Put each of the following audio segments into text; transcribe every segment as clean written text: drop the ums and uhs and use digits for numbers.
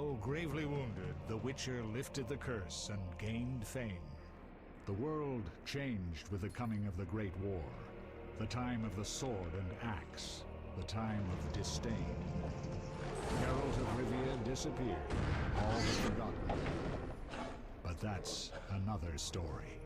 Though gravely wounded, the Witcher lifted the curse and gained fame. The world changed with the coming of the Great War, the time of the sword and axe, the time of disdain. Geralt of Rivia disappeared, all but forgotten. But that's another story.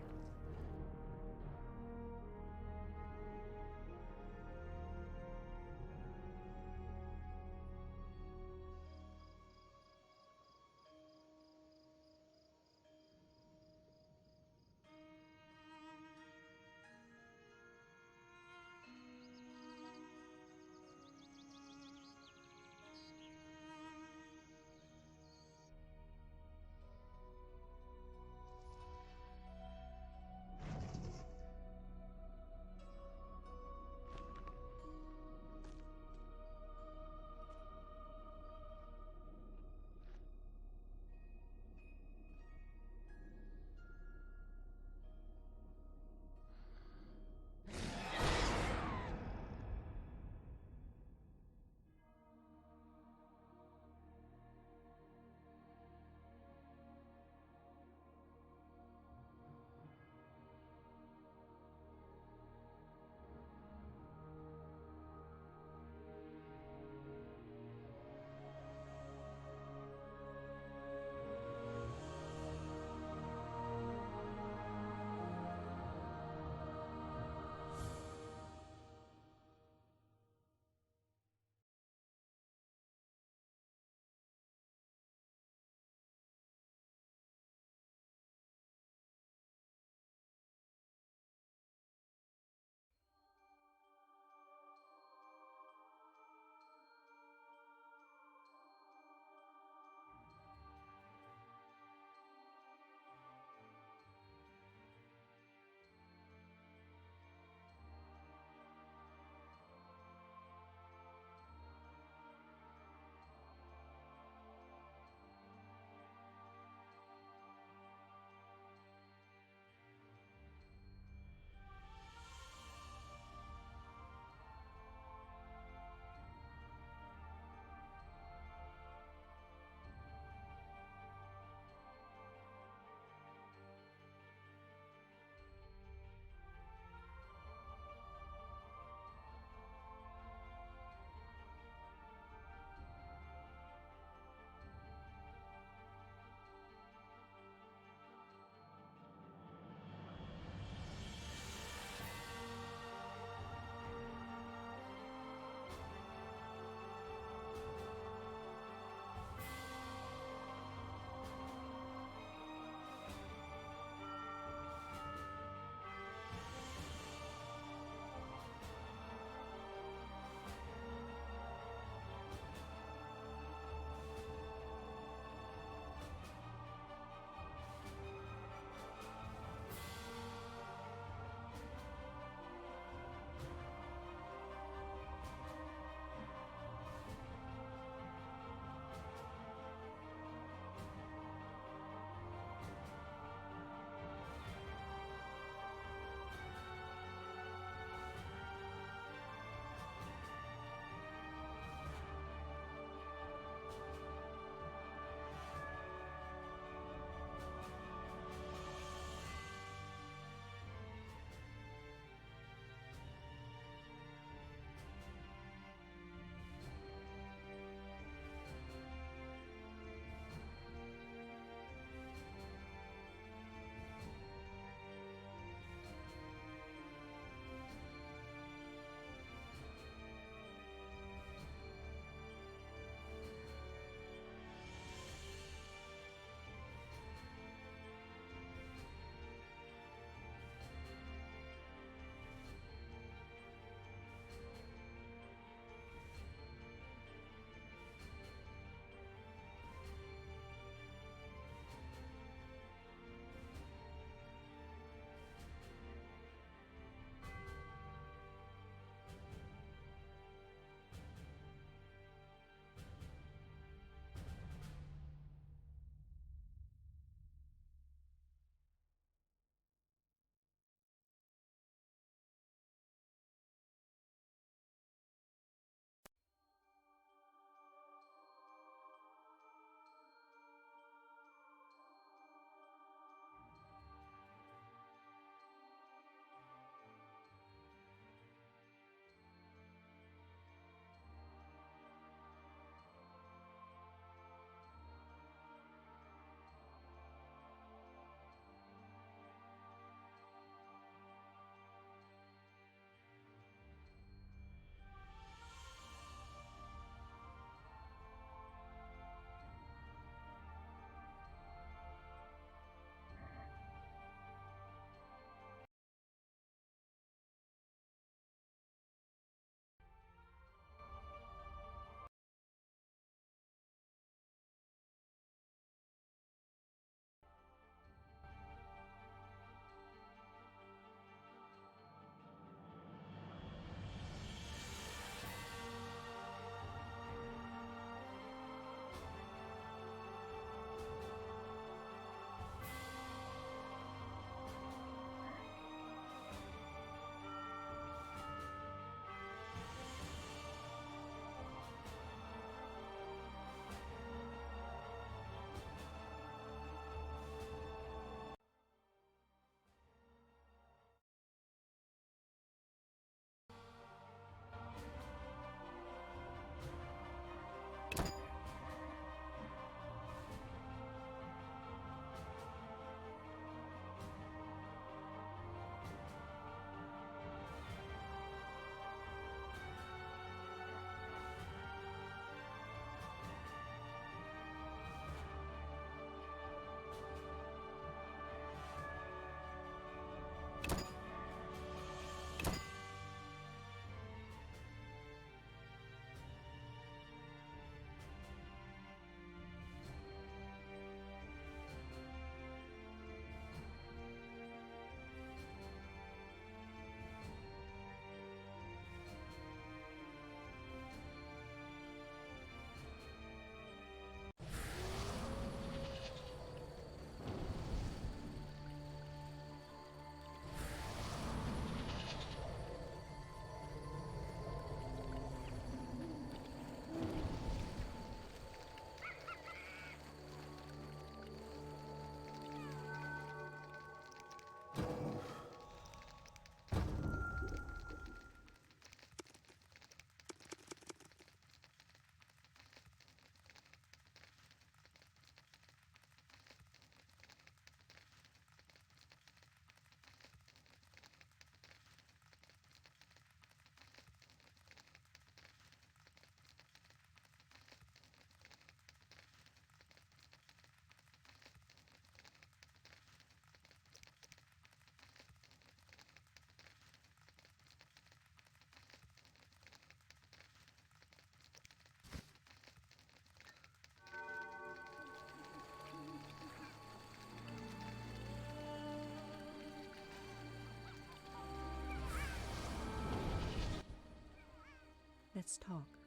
let's talk.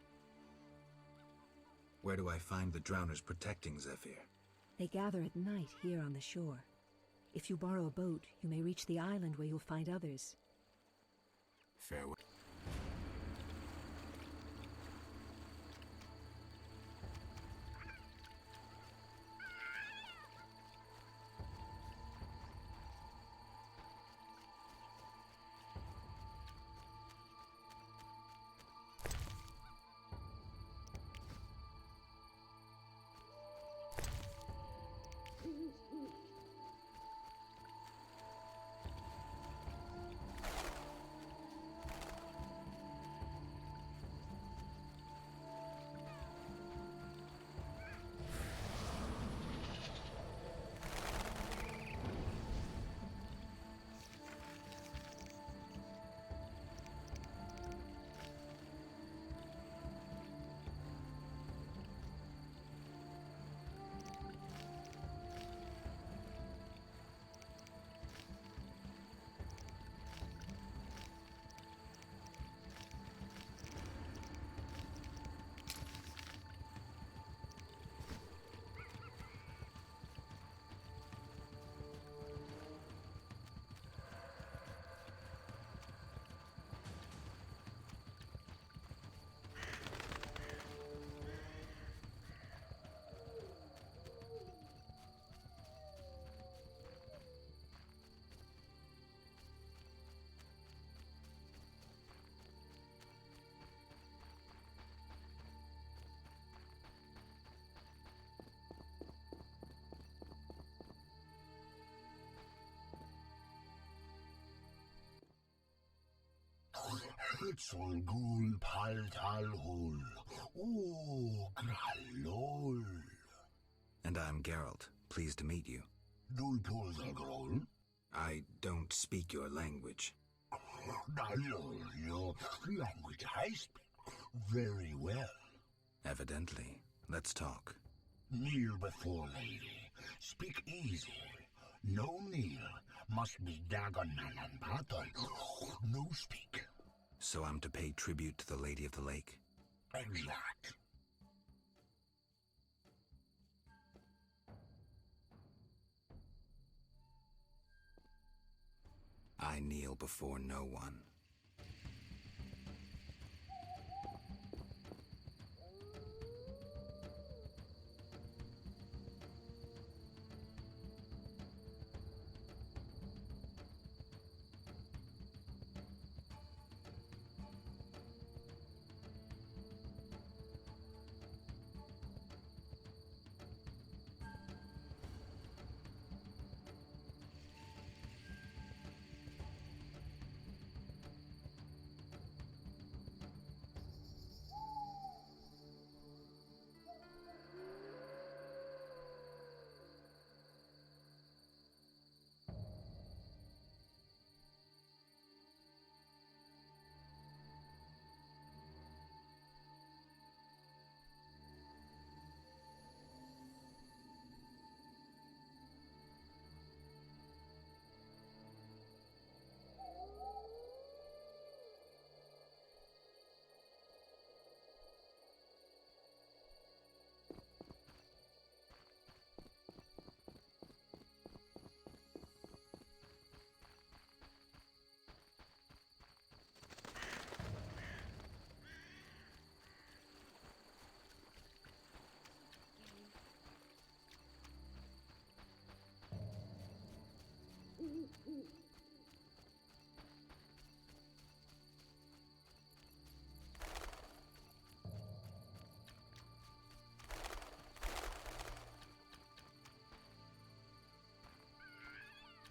Where do I find the drowners protecting Zephyr? They gather at night here on the shore. If you borrow a boat, you may reach the island where you'll find others. Farewell. Hitzol gul paltal hul. Ooh, gralol. And I'm Geralt. Pleased to meet you. Dulpul grol. I don't speak your language. Your language I speak very well. Evidently. Let's talk. Kneel before lady. Speak easy. No kneel. Must be Dagon Nalan battle. No speak. So I'm to pay tribute to the Lady of the Lake? Exact. I kneel before no one.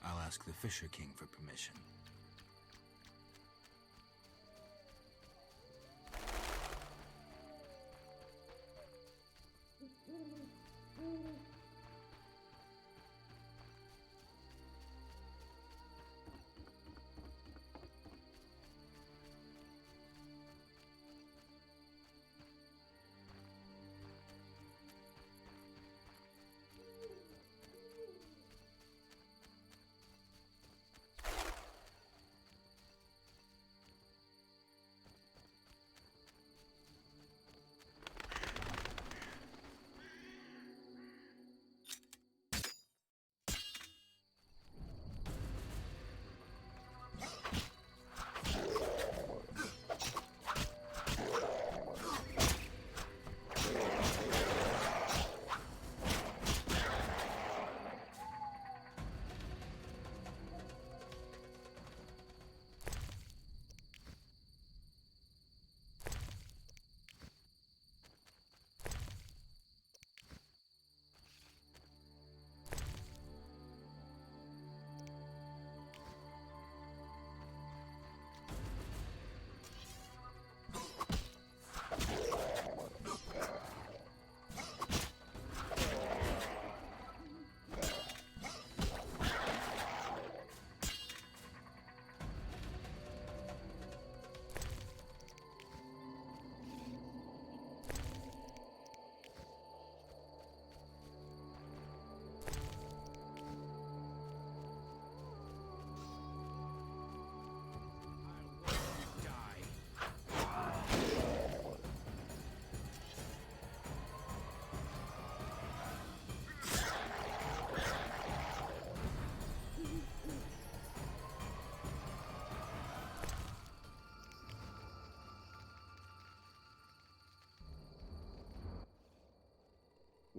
I'll ask the Fisher King for permission.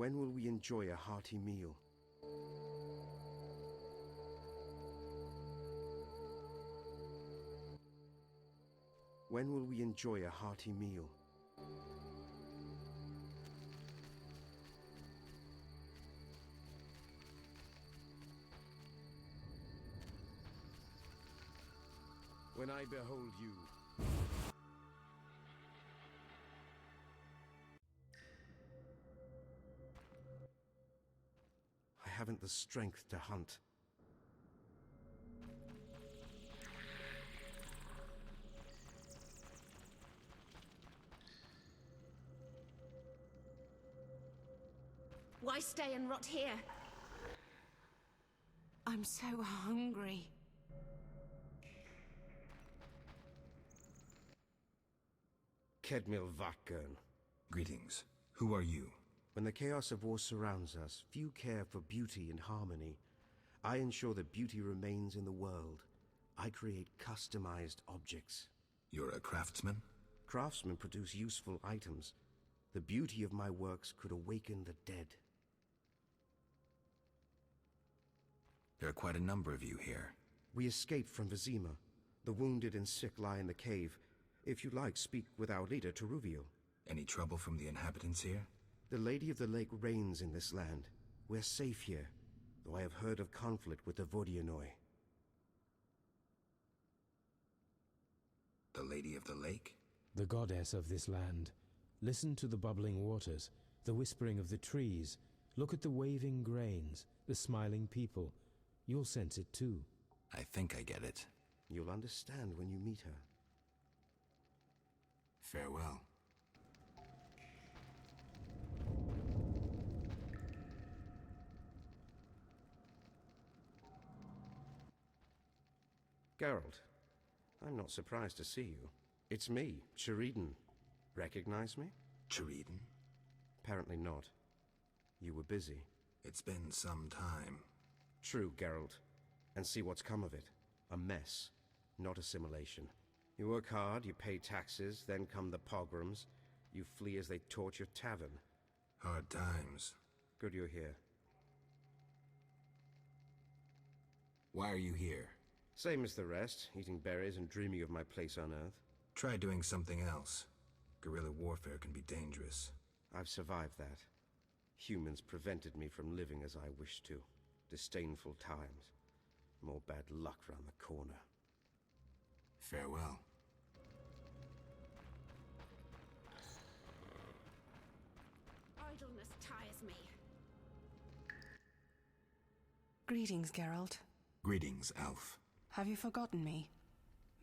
When will we enjoy a hearty meal? When will we enjoy a hearty meal? When I behold you. I haven't the strength to hunt. Why stay and rot here? I'm so hungry. Kedmil Vatgern. Greetings. Who are you? When the chaos of war surrounds us, few care for beauty and harmony. I ensure that beauty remains in the world. I create customized objects. You're a craftsman? Craftsmen produce useful items. The beauty of my works could awaken the dead. There are quite a number of you here. We escaped from Vizima. The wounded and sick lie in the cave. If you like, speak with our leader, Teruviel. Any trouble from the inhabitants here? The Lady of the Lake reigns in this land. We're safe here, though I have heard of conflict with the Vodianoi. The Lady of the Lake? The goddess of this land. Listen to the bubbling waters, the whispering of the trees. Look at the waving grains, the smiling people. You'll sense it too. I think I get it. You'll understand when you meet her. Farewell. Geralt, I'm not surprised to see you. It's me, Sheridan. Recognize me? Sheridan? Apparently not. You were busy. It's been some time. True, Geralt. And see what's come of it. A mess, not assimilation. You work hard, you pay taxes, then come the pogroms. You flee as they torch your tavern. Hard times. Good you're here. Why are you here? Same as the rest, eating berries and dreaming of my place on Earth. Try doing something else. Guerrilla warfare can be dangerous. I've survived that. Humans prevented me from living as I wished to. Disdainful times. More bad luck round the corner. Farewell. Idleness tires me. Greetings, Geralt. Greetings, Elf. Have you forgotten me?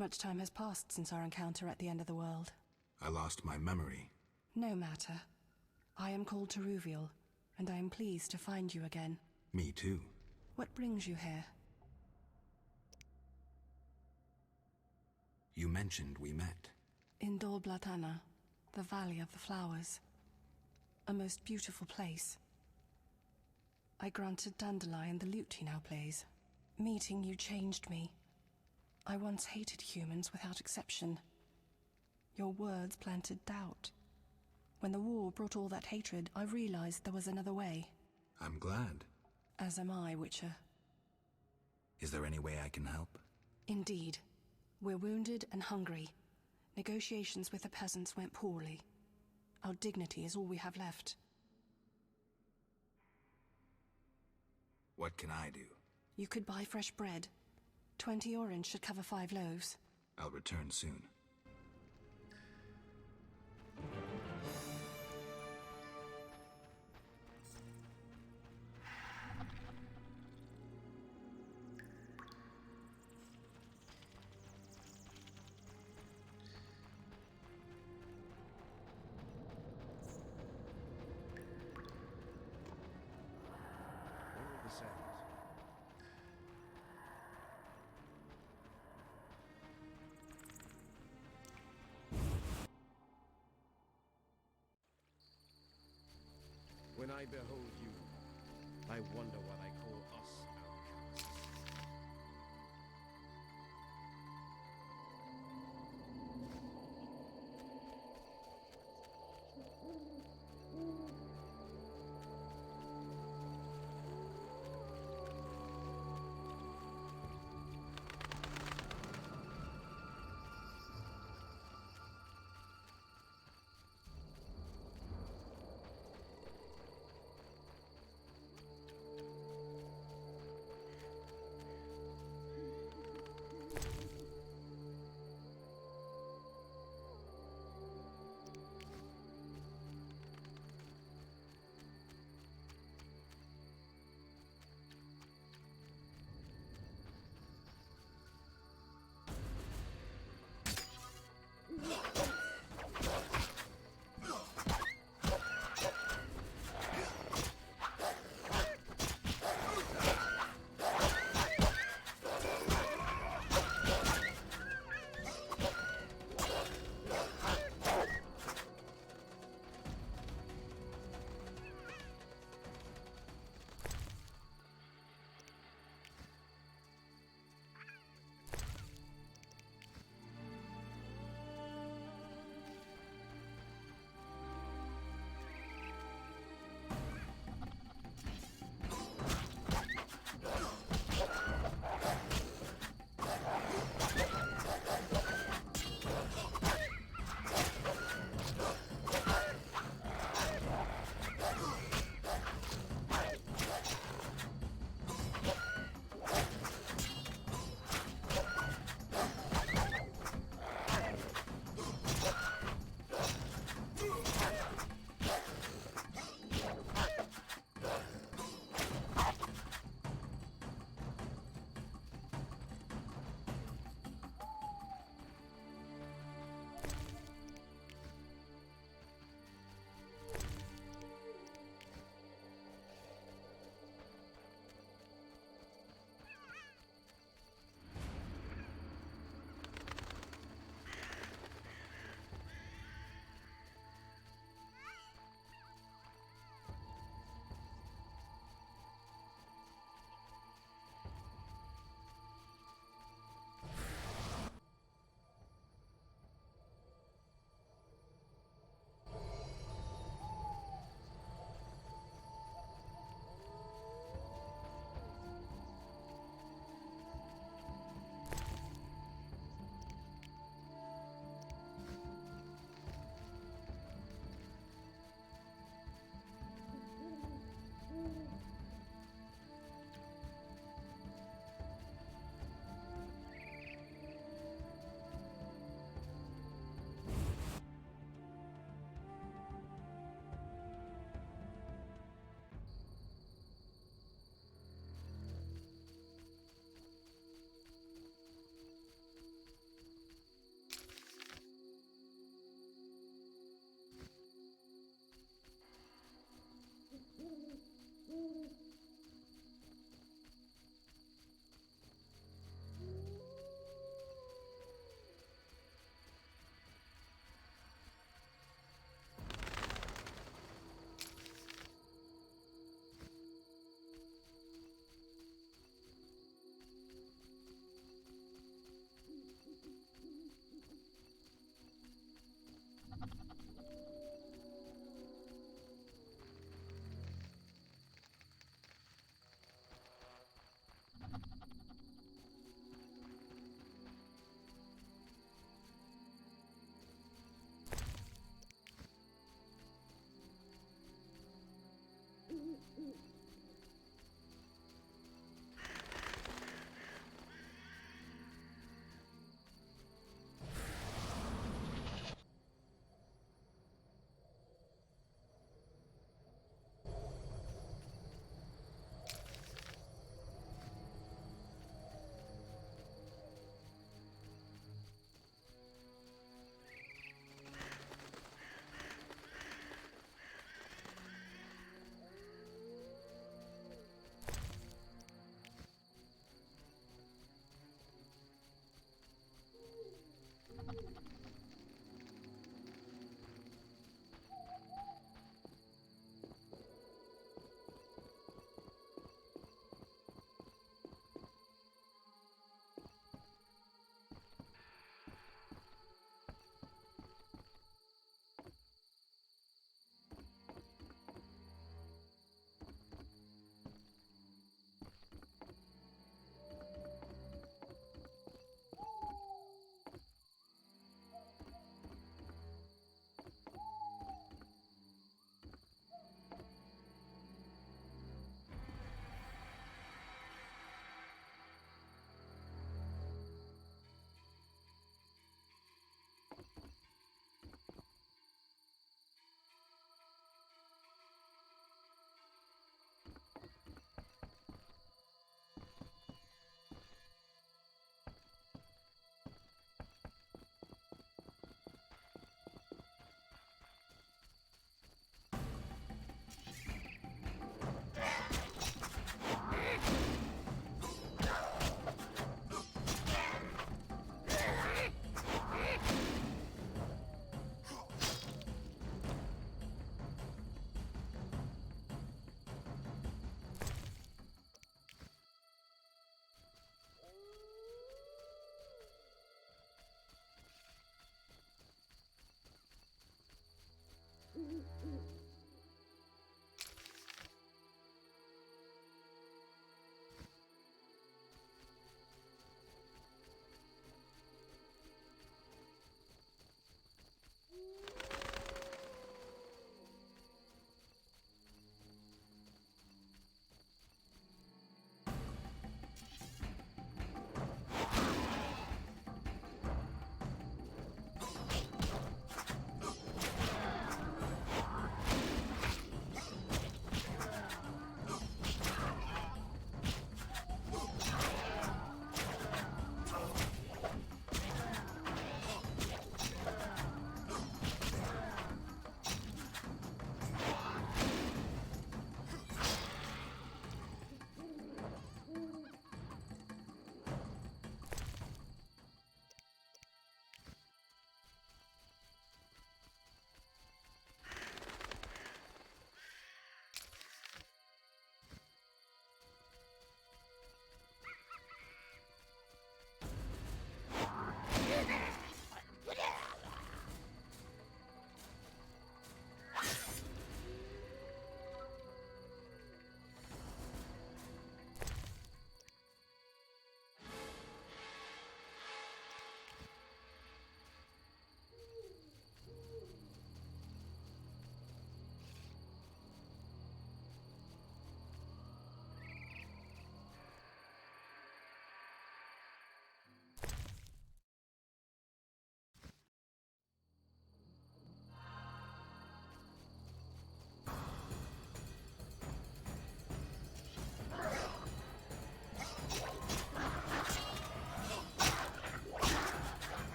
Much time has passed since our encounter at the end of the world. I lost my memory. No matter. I am called Teruviel, and I am pleased to find you again. Me too. What brings you here? You mentioned we met. In Dol Blatana, the Valley of the Flowers. A most beautiful place. I granted Dandelion the lute he now plays. Meeting you changed me. I once hated humans without exception. Your words planted doubt. When the war brought all that hatred, I realized there was another way. I'm glad. As am I, Witcher. Is there any way I can help? Indeed. We're wounded and hungry. Negotiations with the peasants went poorly. Our dignity is all we have left. What can I do? You could buy fresh bread. 20 orange should cover 5 loaves. I'll return soon. Where will this end? When I behold you, I wonder what I call us outcasts.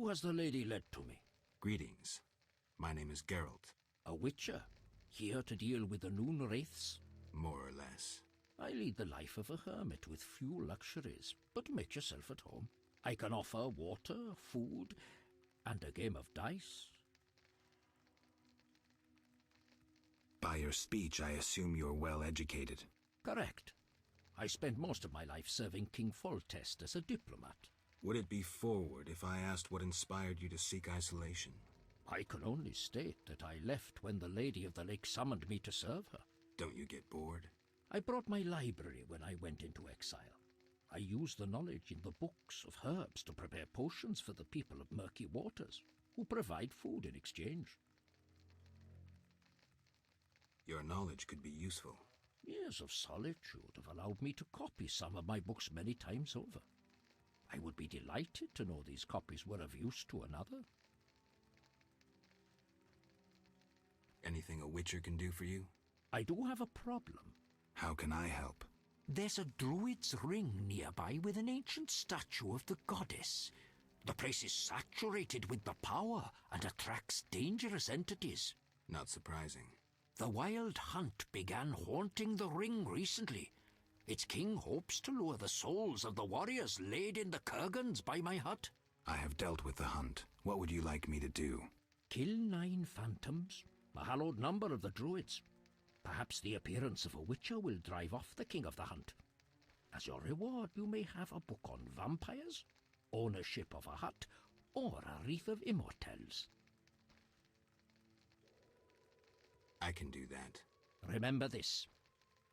Who has the lady led to me? Greetings. My name is Geralt. A witcher, here to deal with the Noon Wraiths? More or less. I lead the life of a hermit with few luxuries, but make yourself at home. I can offer water, food, and a game of dice. By your speech, I assume you're well educated. Correct. I spent most of my life serving King Foltest as a diplomat. Would it be forward if I asked what inspired you to seek isolation? I can only state that I left when the Lady of the Lake summoned me to serve her. Don't you get bored? I brought my library when I went into exile. I used the knowledge in the books of herbs to prepare potions for the people of Murky Waters, who provide food in exchange. Your knowledge could be useful. Years of solitude have allowed me to copy some of my books many times over. I would be delighted to know these copies were of use to another. Anything a witcher can do for you? I do have a problem. How can I help? There's a druid's ring nearby with an ancient statue of the goddess. The place is saturated with the power and attracts dangerous entities. Not surprising. The Wild Hunt began haunting the ring recently. Its king hopes to lure the souls of the warriors laid in the kurgans by my hut. I have dealt with the hunt. What would you like me to do? Kill 9 phantoms, a hallowed number of the druids. Perhaps the appearance of a witcher will drive off the king of the hunt. As your reward, you may have a book on vampires, ownership of a hut, or a wreath of immortelles. I can do that. Remember this.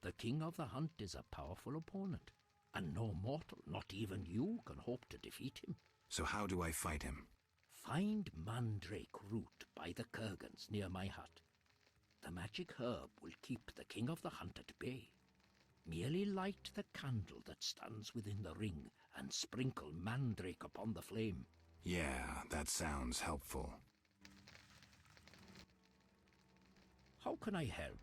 The king of the hunt is a powerful opponent, and no mortal, not even you, can hope to defeat him. So how do I fight him? Find mandrake root by the kurgans near my hut. The magic herb will keep the king of the hunt at bay. Merely light the candle that stands within the ring and sprinkle mandrake upon the flame. Yeah, that sounds helpful. How can I help?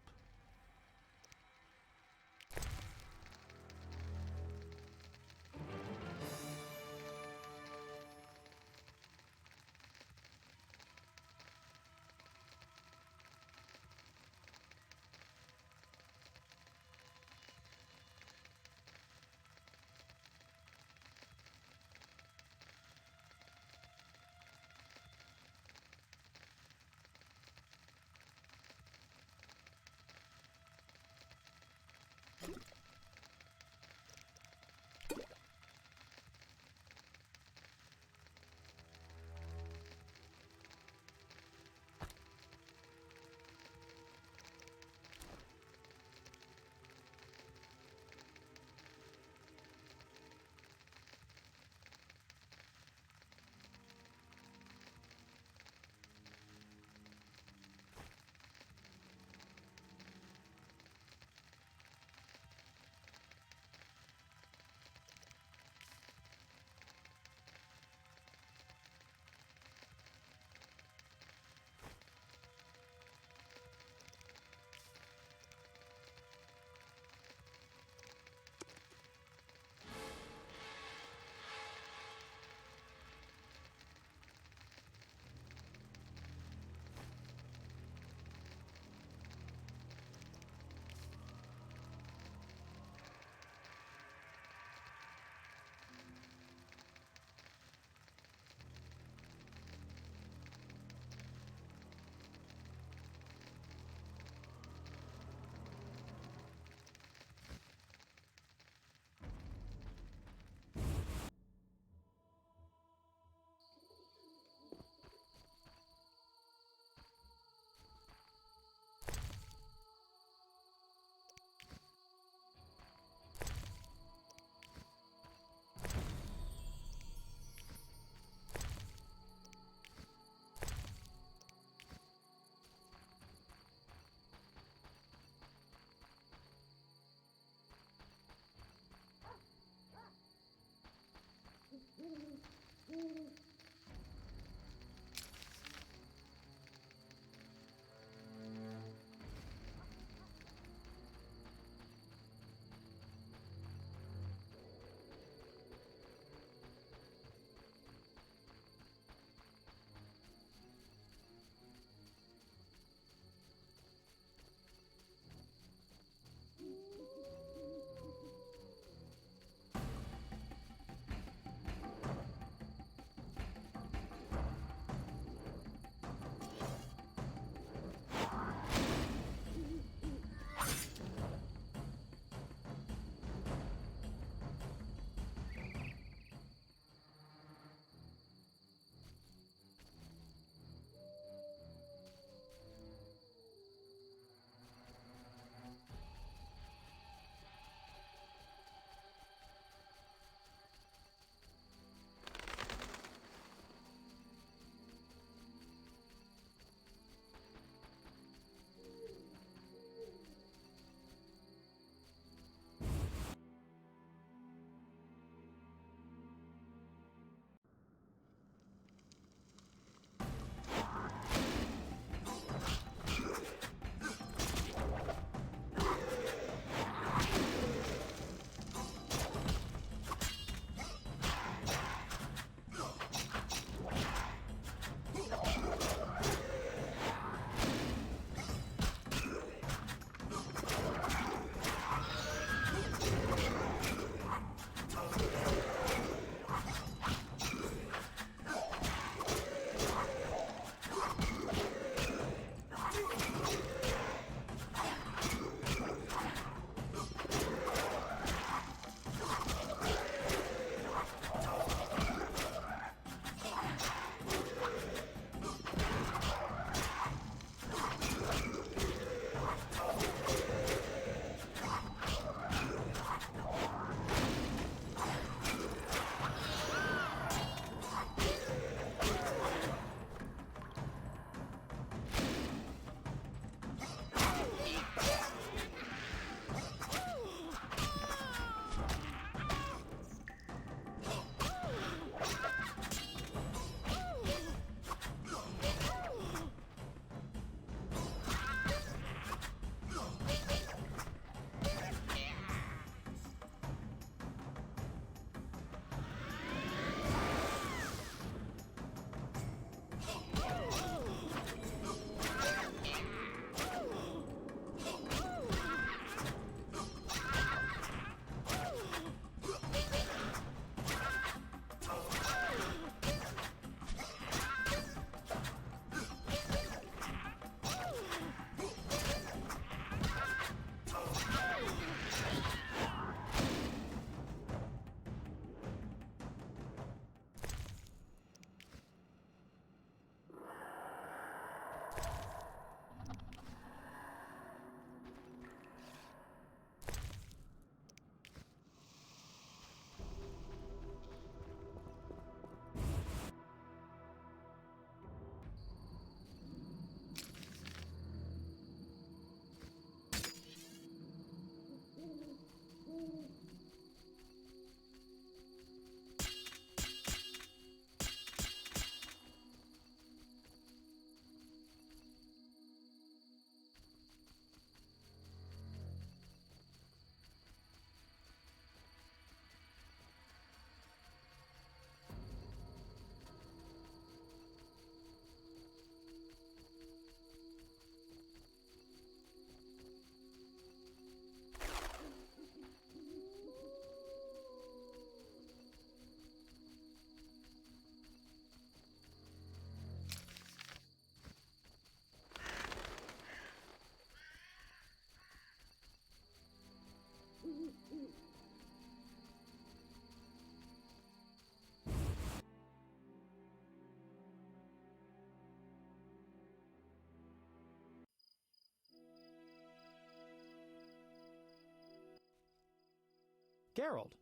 Geralt.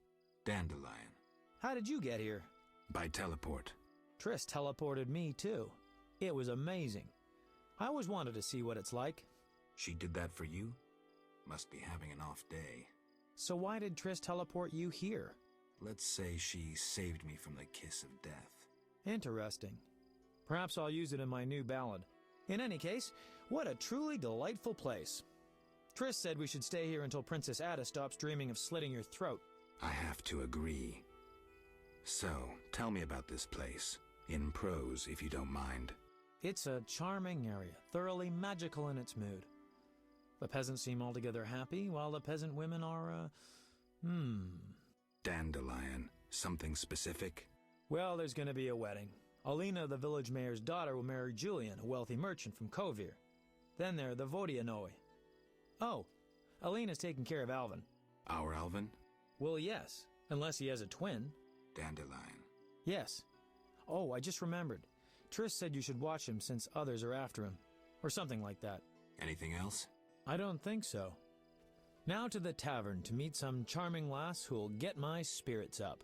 Dandelion. How did you get here? By teleport. Triss teleported me, too. It was amazing. I always wanted to see what it's like. She did that for you? Must be having an off day. So why did Triss teleport you here? Let's say she saved me from the kiss of death. Interesting. Perhaps I'll use it in my new ballad. In any case, what a truly delightful place. Triss said we should stay here until Princess Ada stops dreaming of slitting your throat. I have to agree. So, tell me about this place. In prose, if you don't mind. It's a charming area, thoroughly magical in its mood. The peasants seem altogether happy, while the peasant women are, Dandelion. Something specific? Well, there's going to be a wedding. Alina, the village mayor's daughter, will marry Julian, a wealthy merchant from Kovir. Then there are the Vodianoi. Oh, Alina's taking care of Alvin. Our Alvin? Well, yes, unless he has a twin. Dandelion. Yes. Oh, I just remembered. Triss said you should watch him since others are after him. Or something like that. Anything else? I don't think so. Now to the tavern to meet some charming lass who'll get my spirits up.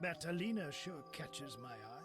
That Alina sure catches my eye.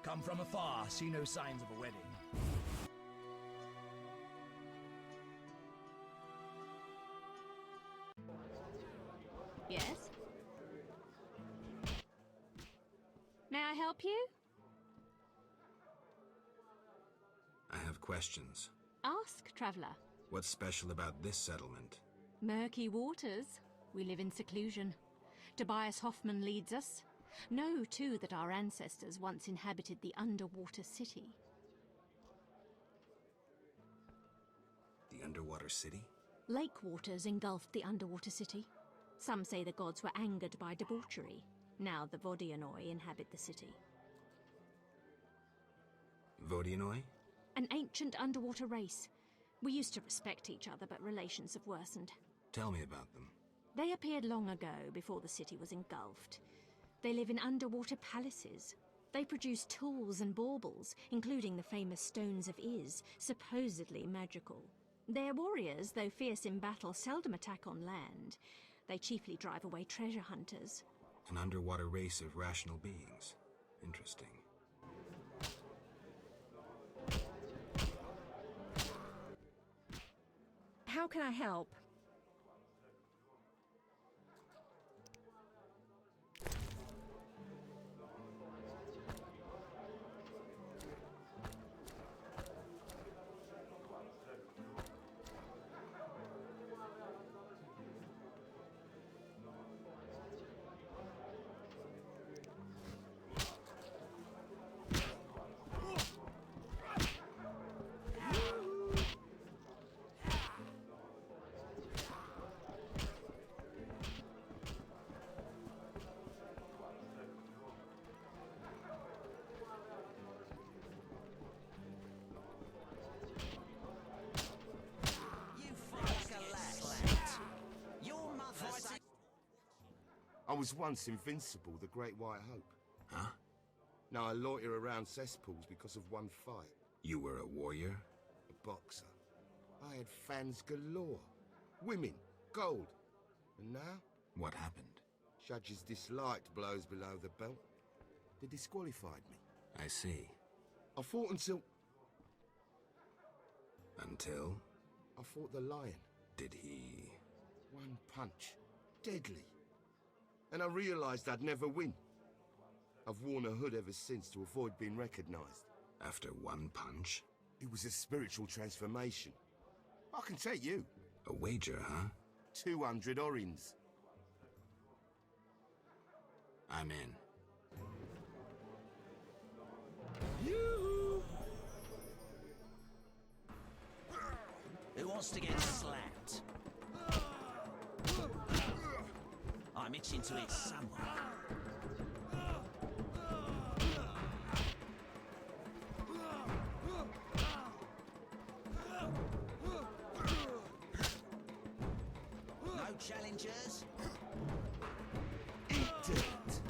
Come from afar, see no signs of a wedding. Yes? May I help you? I have questions. Ask, traveller. What's special about this settlement? Murky waters. We live in seclusion. Tobias Hoffman leads us. Know, too, that our ancestors once inhabited the underwater city. The underwater city? Lake waters engulfed the underwater city. Some say the gods were angered by debauchery. Now the Vodianoi inhabit the city. Vodianoi? An ancient underwater race. We used to respect each other, but relations have worsened. Tell me about them. They appeared long ago, before the city was engulfed. They live in underwater palaces. They produce tools and baubles, including the famous Stones of Iz, supposedly magical. Their warriors, though fierce in battle, seldom attack on land. They chiefly drive away treasure hunters. An underwater race of rational beings. Interesting. How can I help? I was once invincible, the Great White Hope. Huh? Now I loiter around cesspools because of one fight. You were a warrior? A boxer. I had fans galore. Women, gold. And now? What happened? Judges disliked blows below the belt. They disqualified me. I see. I fought until... Until? I fought the lion. Did he... One punch. Deadly. And I realized I'd never win. I've worn a hood ever since to avoid being recognized. After one punch? It was a spiritual transformation. I can take you. A wager, huh? 200 orins. I'm in. Who wants to get slapped? I'm itching to hit someone. No challengers? Eat it!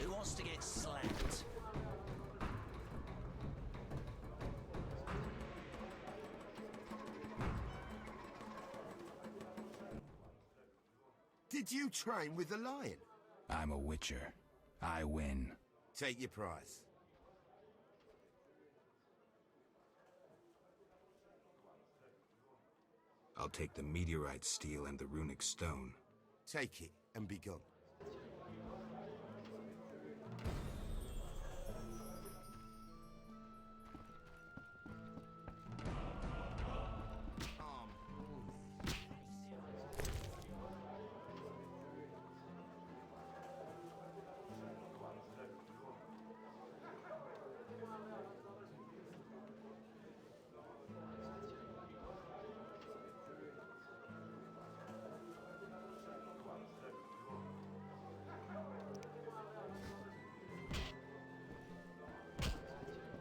Who wants to get slapped? Did you train with the lion? I'm a witcher. I win. Take your prize. I'll take the meteorite steel and the runic stone. Take it and be gone.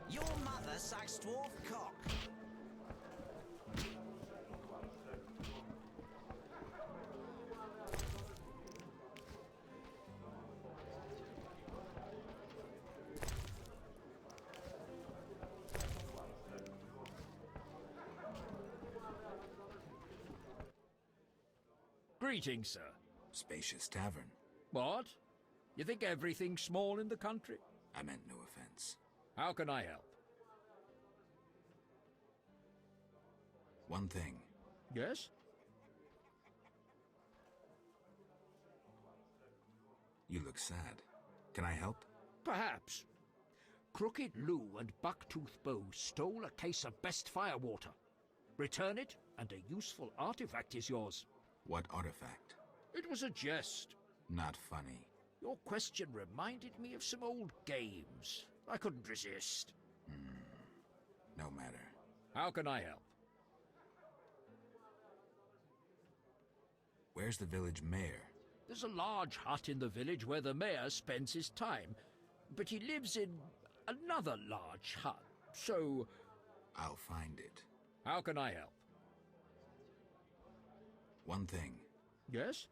Your mother sucks dwarf cock. Greetings, sir. Spacious tavern. What? You think everything's small in the country? I meant no offense. How can I help? One thing. Yes? You look sad. Can I help? Perhaps. Crooked Lou and Bucktooth Bow stole a case of best firewater. Return it, and a useful artifact is yours. What artifact? It was a jest. Not funny. Your question reminded me of some old games. I couldn't resist. No matter. How can I help? Where's the village mayor? There's a large hut in the village where the mayor spends his time, but he lives in Another large hut. So... I'll find it. How can I help? One thing. Yes?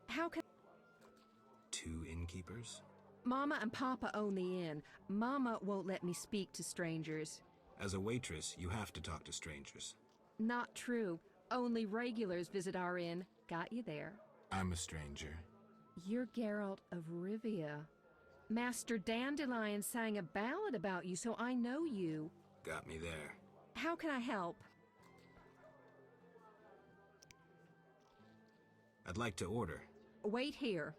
How can... 2 innkeepers? Mama and Papa own the inn. Mama won't let me speak to strangers. As a waitress, you have to talk to strangers. Not true. Only regulars visit our inn. Got you there. I'm a stranger. You're Geralt of Rivia. Master Dandelion sang a ballad about you, so I know you. Got me there. How can I help? I'd like to order. Wait here.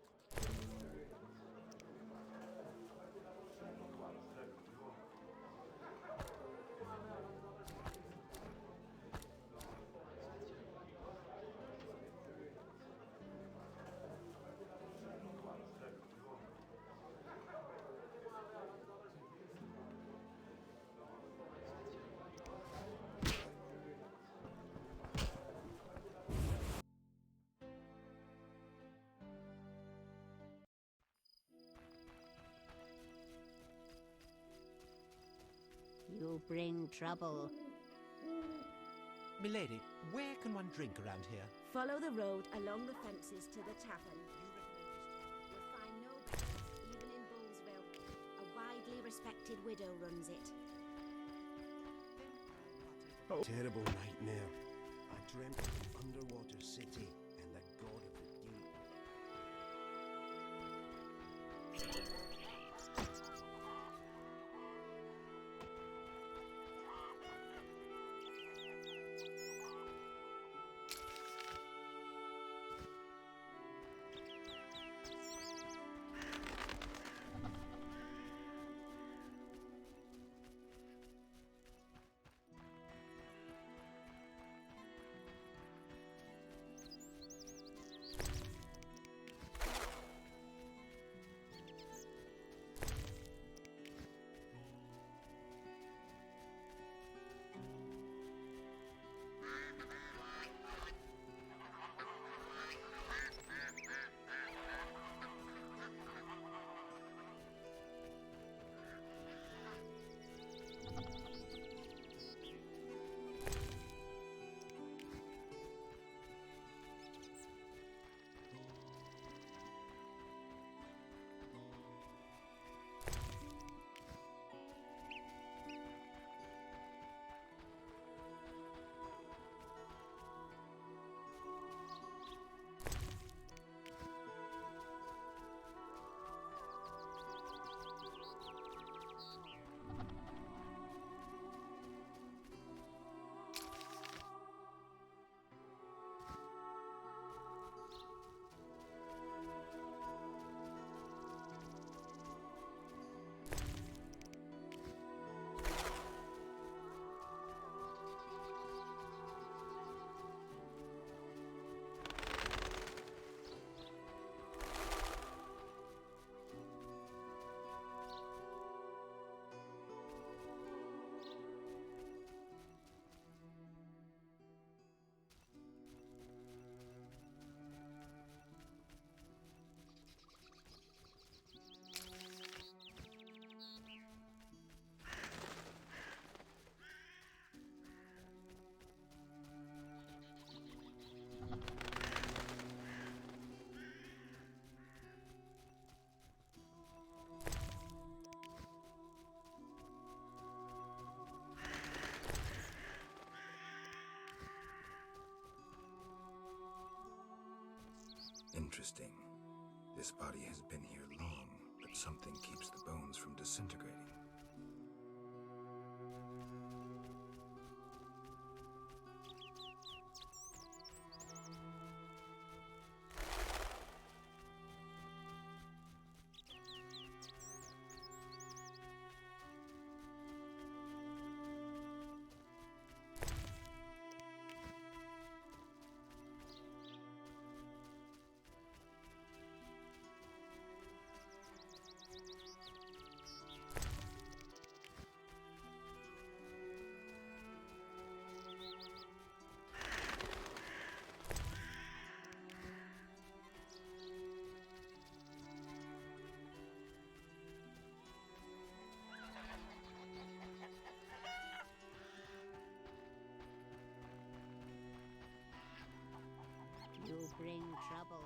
You bring trouble. Milady, where can one drink around here? Follow the road along the fences to the tavern. You'll find no bars, even in Bullsville. A widely respected widow runs it. Terrible nightmare. I dreamt of an underwater city and the god of the deep. Interesting. This body has been here long, but something keeps the bones from disintegrating. You bring trouble.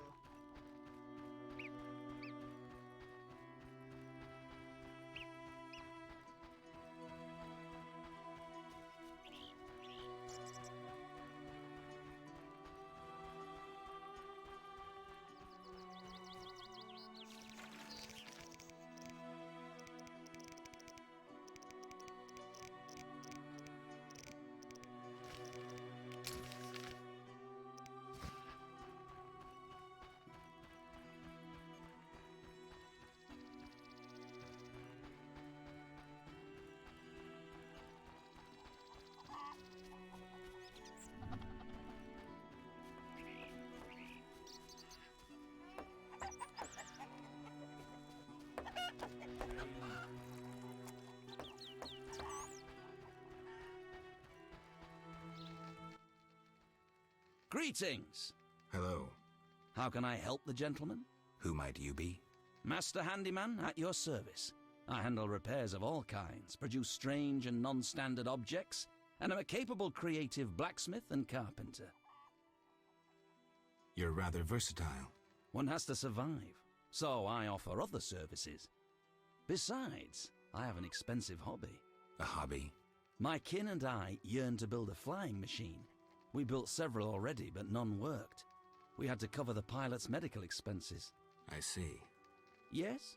Greetings. Hello. How can I help the gentleman? Who might you be? Master Handyman at your service. I handle repairs of all kinds, produce strange and non-standard objects, and am a capable creative blacksmith and carpenter. You're rather versatile. One has to survive, so I offer other services. Besides, I have an expensive hobby. A hobby? My kin and I yearn to build a flying machine. We built several already, but none worked. We had to cover the pilot's medical expenses. I see. Yes?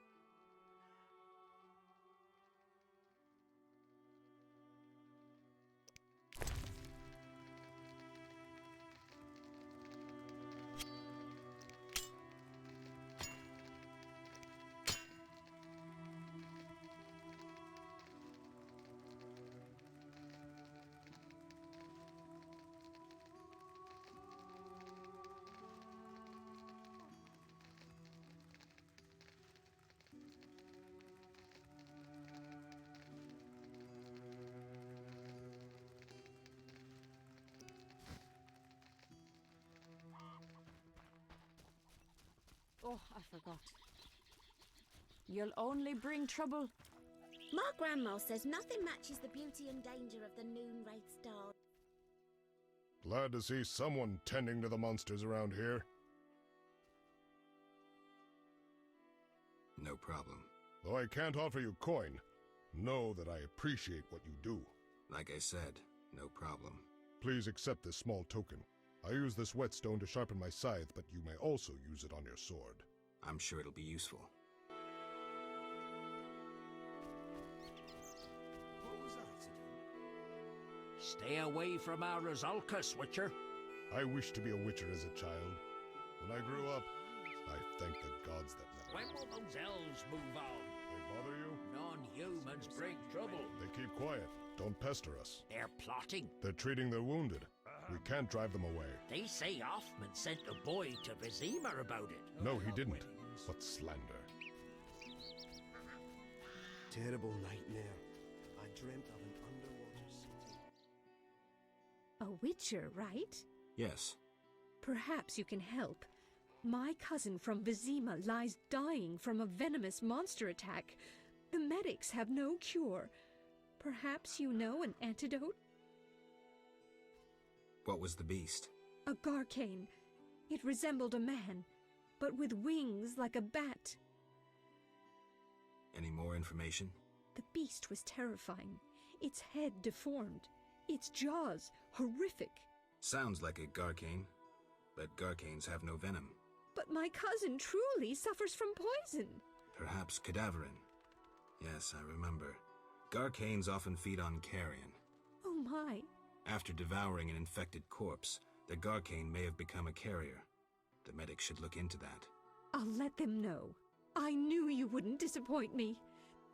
Oh, I forgot. You'll only bring trouble. My grandma says nothing matches the beauty and danger of the Noonwraith Star. Glad to see someone tending to the monsters around here. No problem. Though I can't offer you coin, know that I appreciate what you do. Like I said, no problem. Please accept this small token. I use this whetstone to sharpen my scythe, but you may also use it on your sword. I'm sure it'll be useful. What was that to do? Stay away from our Rizalkus, Witcher. I wished to be a witcher as a child. When I grew up, I thanked the gods that never... When will those elves move on? They bother you? Non-humans bring trouble. They keep quiet. Don't pester us. They're plotting. They're treating their wounded. We can't drive them away. They say Offman sent a boy to Vizima about it. No, he didn't. What slander. Terrible nightmare. I dreamt of an underwater city. A witcher, right? Yes. Perhaps you can help. My cousin from Vizima lies dying from a venomous monster attack. The medics have no cure. Perhaps you know an antidote? What was the beast? A Garcane. It resembled a man, but with wings like a bat. Any more information? The beast was terrifying. Its head deformed. Its jaws horrific. Sounds like a Garcane, but Garcanes have no venom. But my My cousin truly suffers from poison. Perhaps cadaverin. Yes, I remember. Garcanes often feed on carrion. Oh my. After devouring an infected corpse, the Garcane may have become a carrier. The medics should look into that. I'll let them know. I knew you wouldn't disappoint me.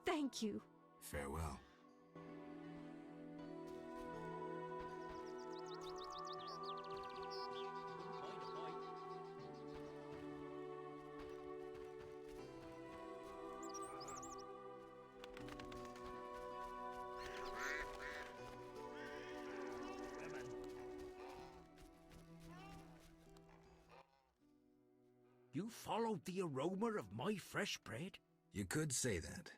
Thank you. Farewell. You followed the aroma of my fresh bread? You could say that.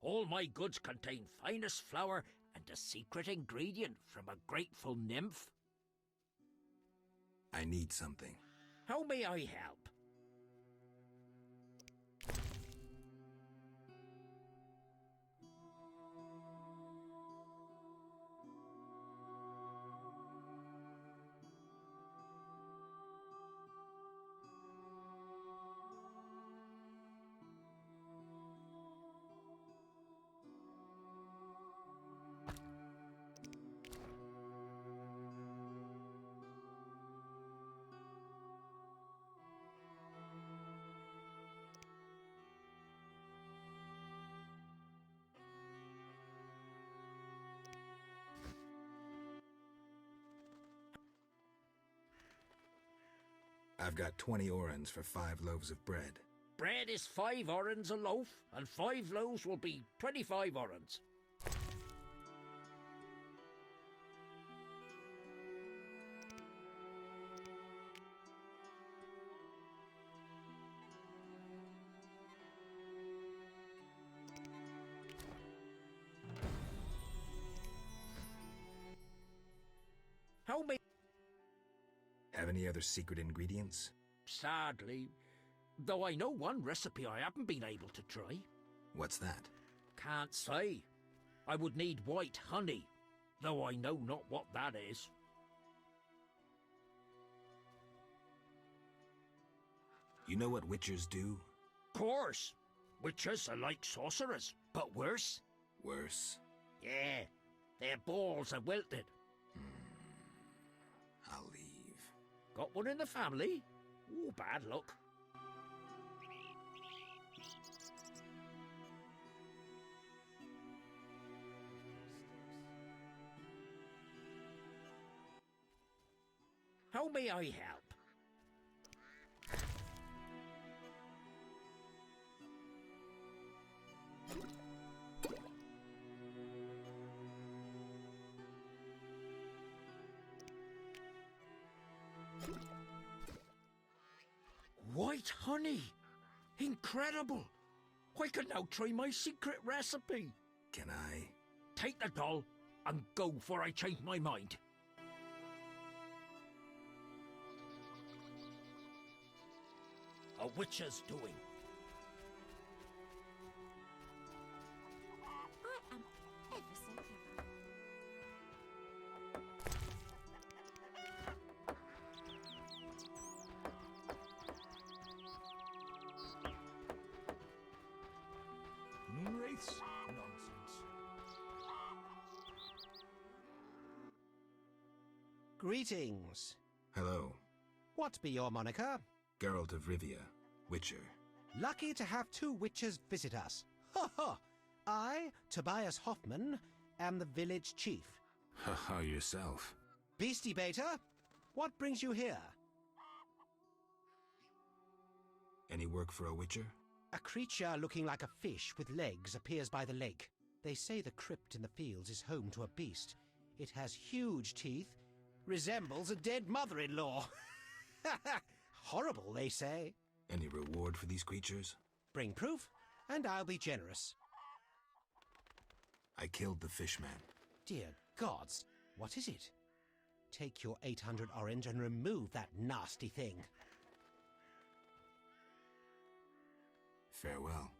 All my goods contain finest flour and a secret ingredient from a grateful nymph. I need something. How may I help? I've got 20 orens for 5 loaves of bread. Bread is 5 orens a loaf, and 5 loaves will be 25 orens. How many? Have any other secret ingredients? Sadly, though I know one recipe I haven't been able to try. What's that? Can't say. I would need white honey, though I know not what that is. You know what witchers do? Course. Witches are like sorcerers, but worse. Worse? Yeah, their balls are wilted. I'll leave. Got one in the family? Ooh, bad luck. How may I help? White honey! Incredible! I can now try my secret recipe. Can I? Take the doll and go before I change my mind. A witcher's doing. I am ever so clever. Moonwraiths? Nonsense. Greetings. Hello. What be your moniker? Geralt of Rivia, Witcher. Lucky to have 2 witches visit us. Ha ha! I, Tobias Hoffman, am the village chief. Haha, yourself. Beastie Beta, what brings you here? Any work for a witcher? A creature looking like a fish with legs appears by the lake. They say the crypt in the fields is home to a beast. It has huge teeth, resembles a dead mother-in-law. Horrible, they say. Any reward for these creatures? Bring proof, and I'll be generous. I killed the fishman. Dear gods, what is it? Take your 800 orange and remove that nasty thing. Farewell.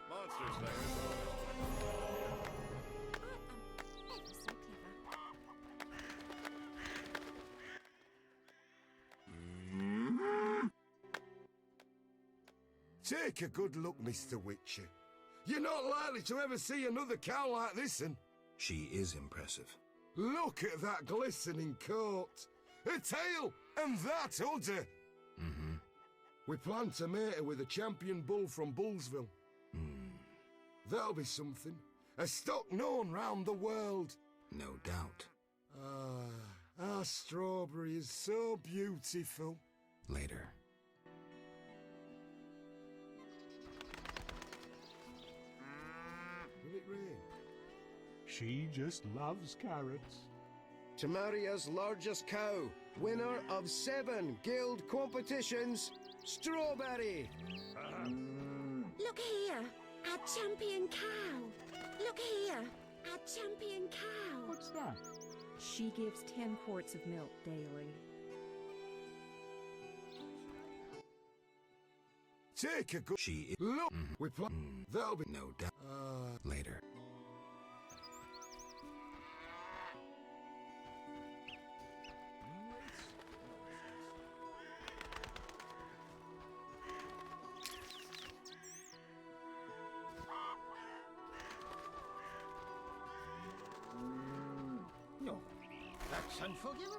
Monster Slayer. Ever so clever. Take a good look, Mr. Witcher. You're not likely to ever see another cow like this one. She is impressive. Look at that glistening coat. A tail, and that udder. Mm-hmm. We plan to mate her with a champion bull from Bullsville. That'll be something. A stock known round the world. No doubt. Our strawberry is so beautiful. Later. Will it rain? She just loves carrots. Temeria's largest cow, winner of 7 guild competitions, Strawberry! Look here, our champion cow. Look here, our champion cow. What's that? She gives 10 quarts of milk daily. Take a good... She is... Look, we plan... That'll be... No doubt. Later. No, that's unforgivable.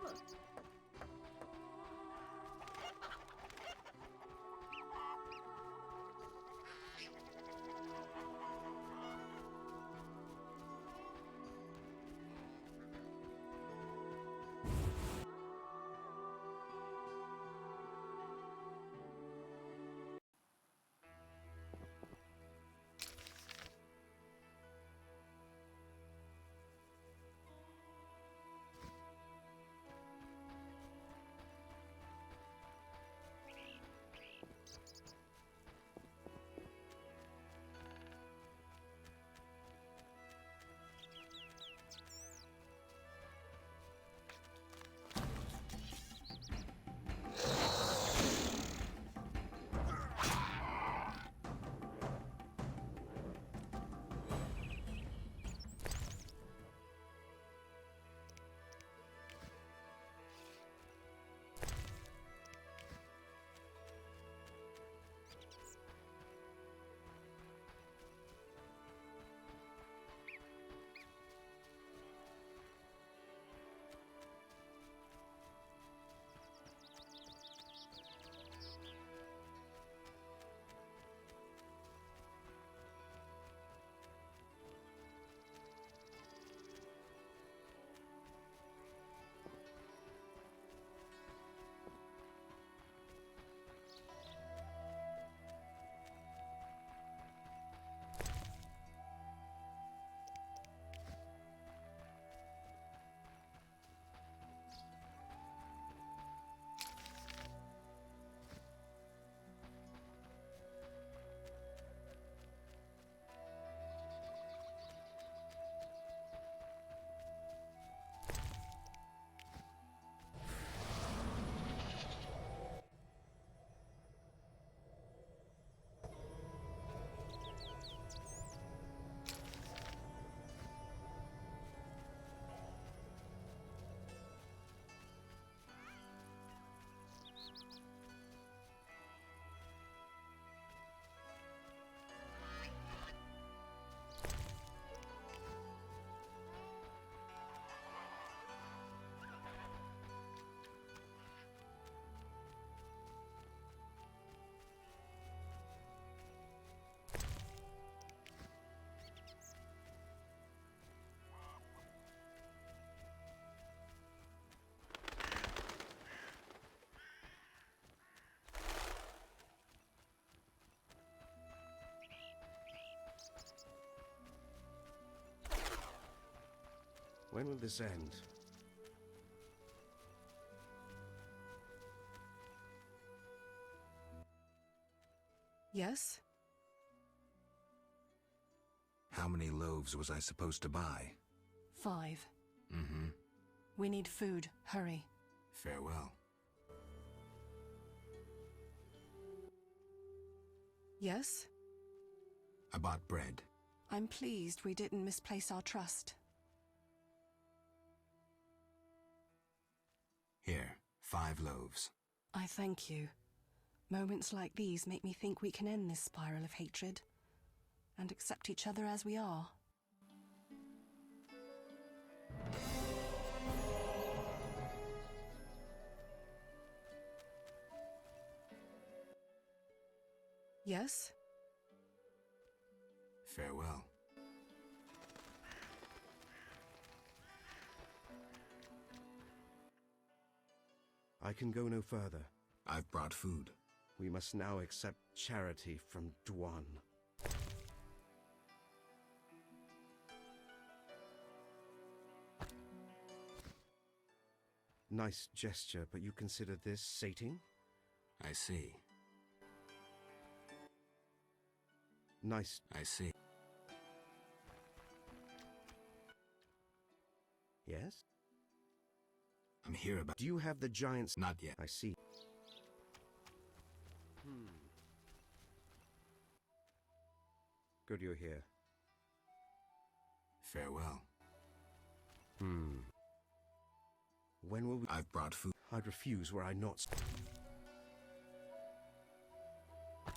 When will this end? Yes? How many loaves was I supposed to buy? 5. Mm-hmm. We need food. Hurry. Farewell. Yes? I bought bread. I'm pleased we didn't misplace our trust. Here, 5 loaves. I thank you. Moments like these make me think we can end this spiral of hatred and accept each other as we are. Yes? Farewell. I can go no further. I've brought food. We must now accept charity from Dwan. Nice gesture, but you consider this sating? I see. Nice. I see. Yes? I'm here about... Do you have the giant's... Not yet. I see. Good you're here. Farewell. When will we... I've brought food. I'd refuse were I not... A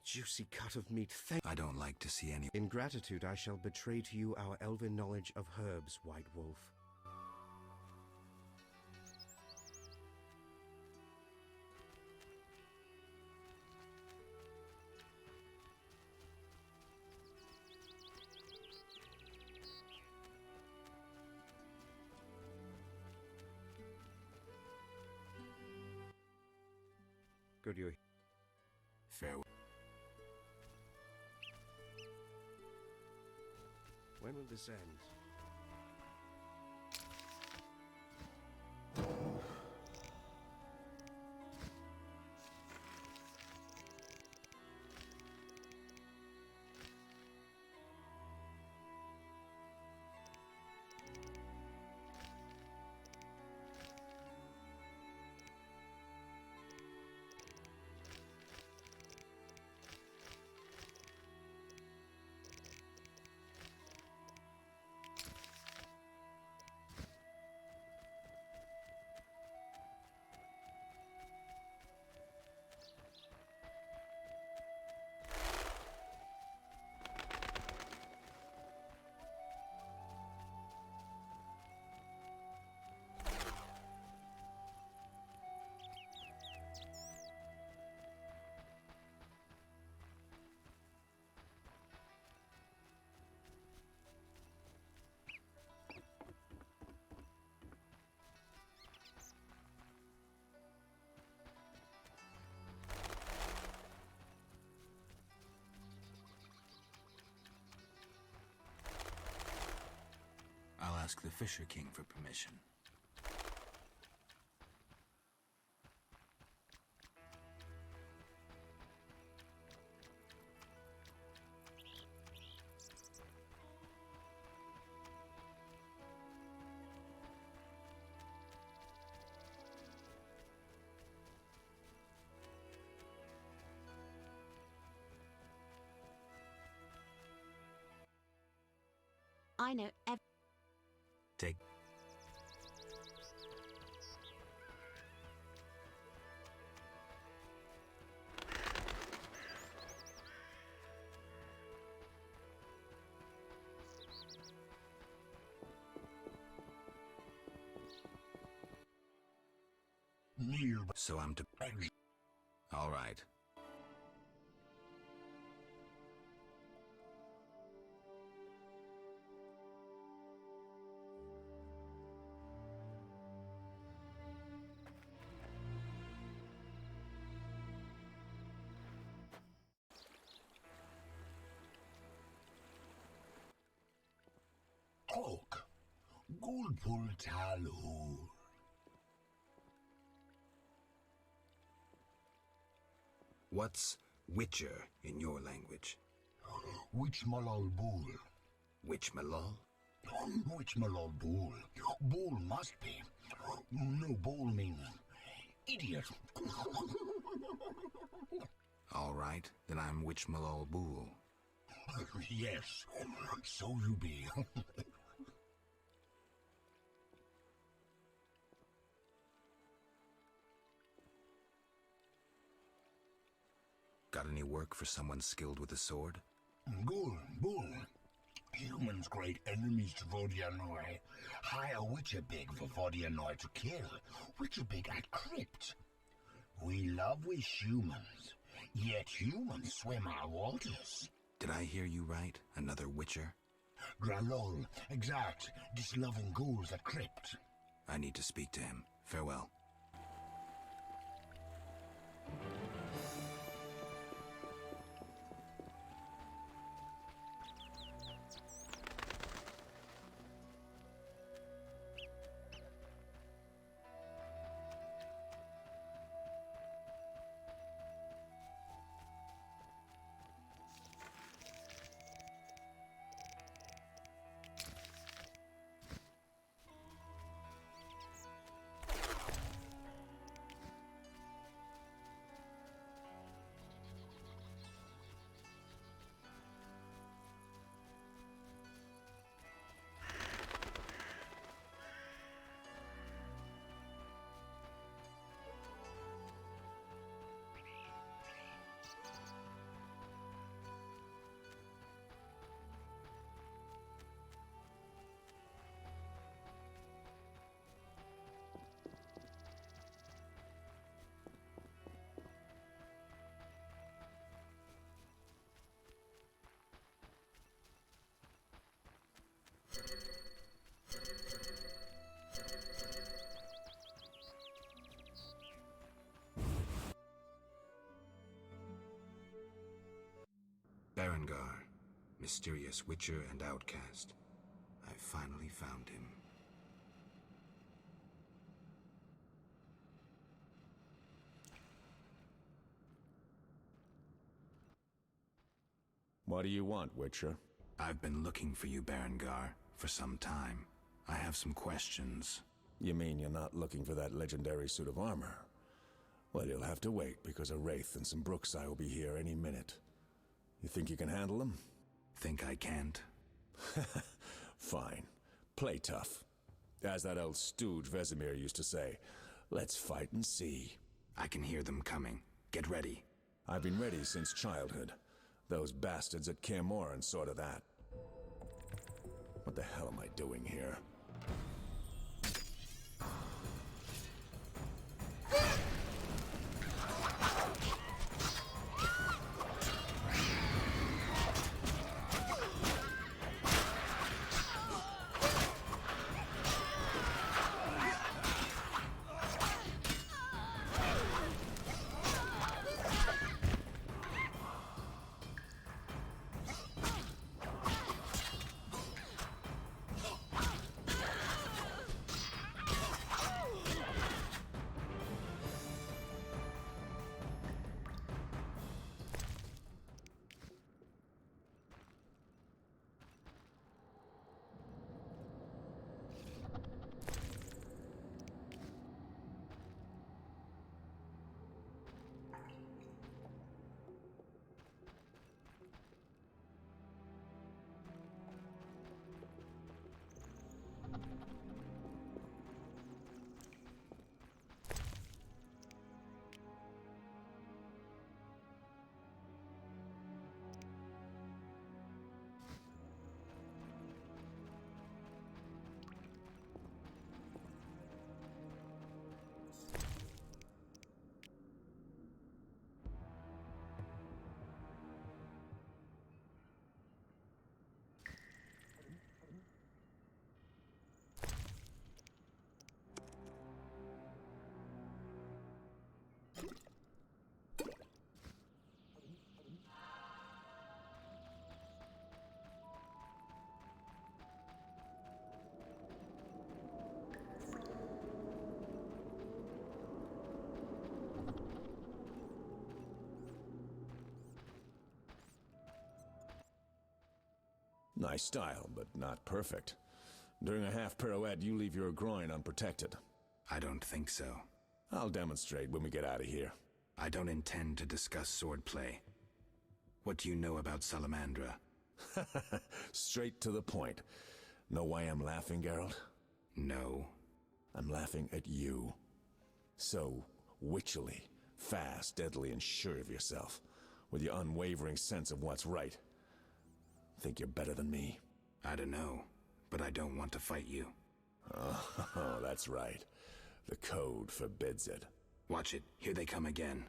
juicy cut of meat, I don't like to see any... In gratitude, I shall betray to you our elven knowledge of herbs, White Wolf. Good you're here. Farewell. When will this end? I'll ask the Fisher King for permission. I know Take. So I'm to... All right. Oak, Gulpul Talhul. What's Witcher in your language? Witchmalal Bul. Witchmalal? Witchmalal Bul. Bul must be. No, Bul means idiot. All right, then I'm Witchmalal Bul. Yes, so you be. Got any work for someone skilled with a sword? Bull. Humans' great enemies to Vodianoi. Hire Witcherbig for Vodianoi to kill. Witcherbig at Crypt. We love we humans, yet humans swim our waters. Did I hear you right? Another Witcher? Gralol, exact. Disloving ghouls at Crypt. I need to speak to him. Farewell. Berengar, mysterious Witcher and outcast. I finally found him. What do you want, Witcher? I've been looking for you, Berengar, for some time. I have some questions. You mean you're not looking for that legendary suit of armor? Well, you'll have to wait, because a Wraith and some Bruxai will be here any minute. You think you can handle them? Think I can't? Fine. Play tough. As that old stooge Vesemir used to say, let's fight and see. I can hear them coming. Get ready. I've been ready since childhood. Those bastards at Kaer Morhen saw to that. What the hell am I doing here? Nice style, but not perfect. During a half pirouette, you leave your groin unprotected. I don't think so. I'll demonstrate when we get out of here. I don't intend to discuss swordplay. What do you know about Salamandra? Straight to the point. Know why I'm laughing, Geralt? No. I'm laughing at you. So, witchily, fast, deadly, and sure of yourself. with your unwavering sense of what's right. Think you're better than me? I don't know, but I don't want to fight you. Oh, that's right. The code forbids it. Watch it. Here they come again.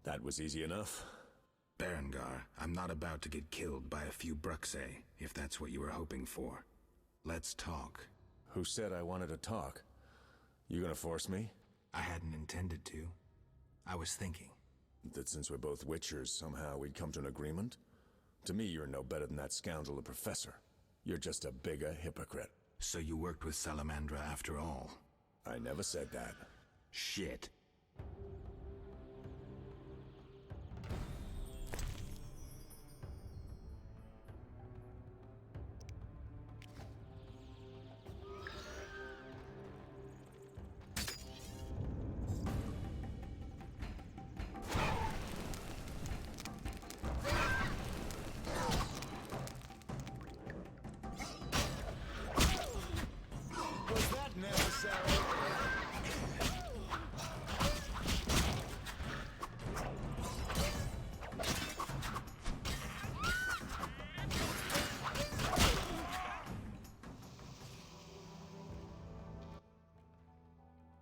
That was easy enough. Berengar, I'm not about to get killed by a few Bruxae, if that's what you were hoping for. Let's talk. Who said I wanted to talk? You gonna force me? I hadn't intended to. I was thinking. That since we're both Witchers, somehow we'd come to an agreement? To me, you're no better than that scoundrel, the Professor. You're just a bigger hypocrite. So you worked with Salamandra after all? I never said that. Shit.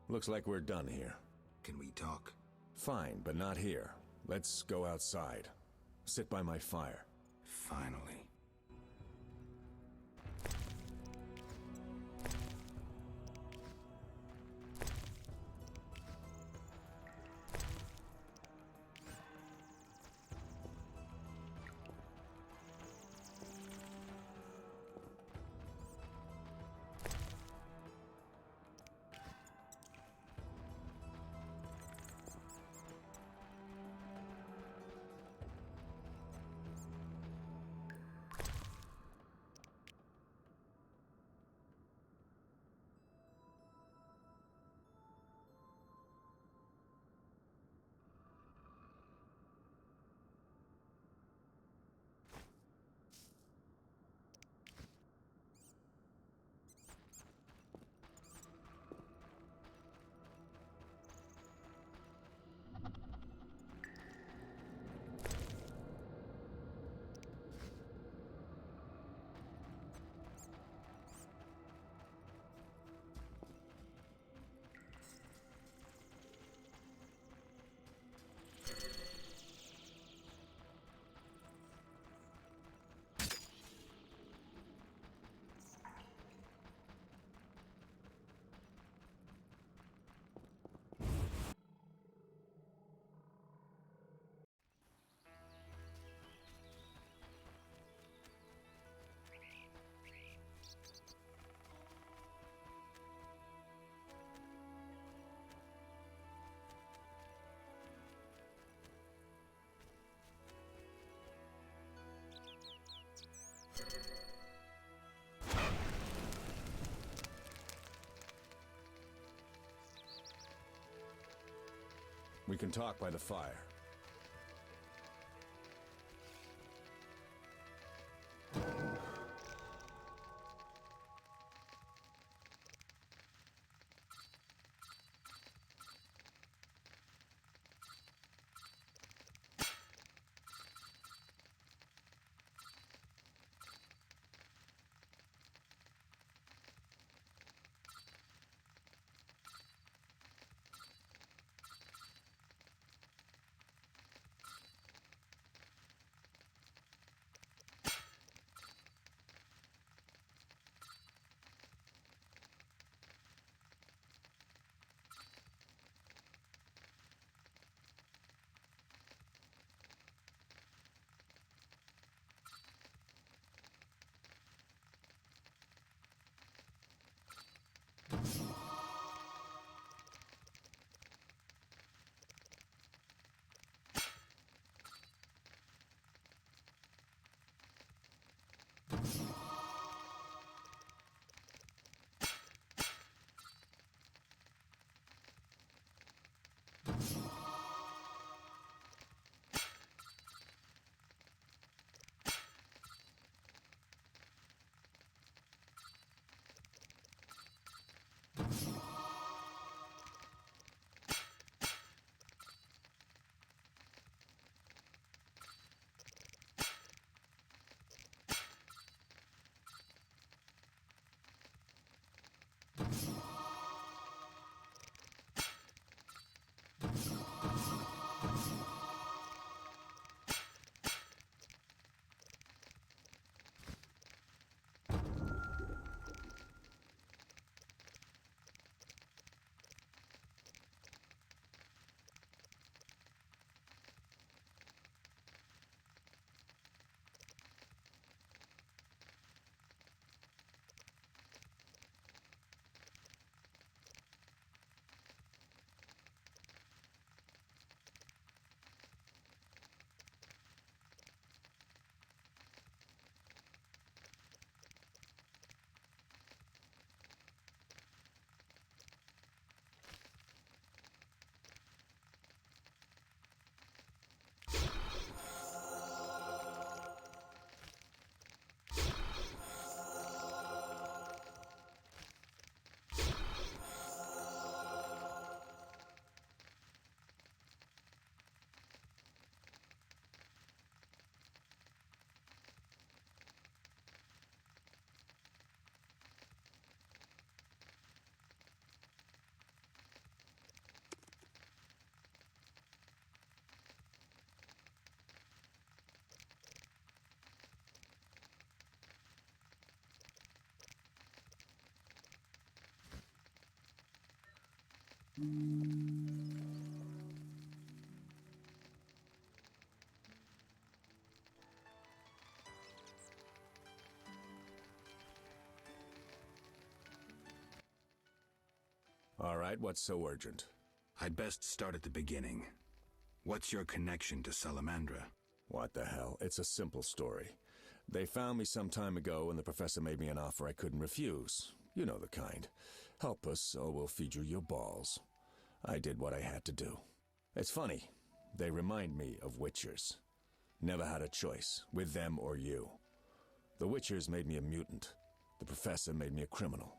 Looks like we're done here. Can we talk? Fine, but not here. Let's go outside. Sit by my fire. Finally. We can talk by the fire. All right, what's so urgent? I'd best start at the beginning. What's your connection to Salamandra? What the hell? It's a simple story. They found me some time ago and the professor made me an offer I couldn't refuse. You know the kind. Help us or we'll feed you your balls. I did what I had to do. It's funny. They remind me of Witchers. Never had a choice, with them or you. The Witchers made me a mutant. The professor made me a criminal.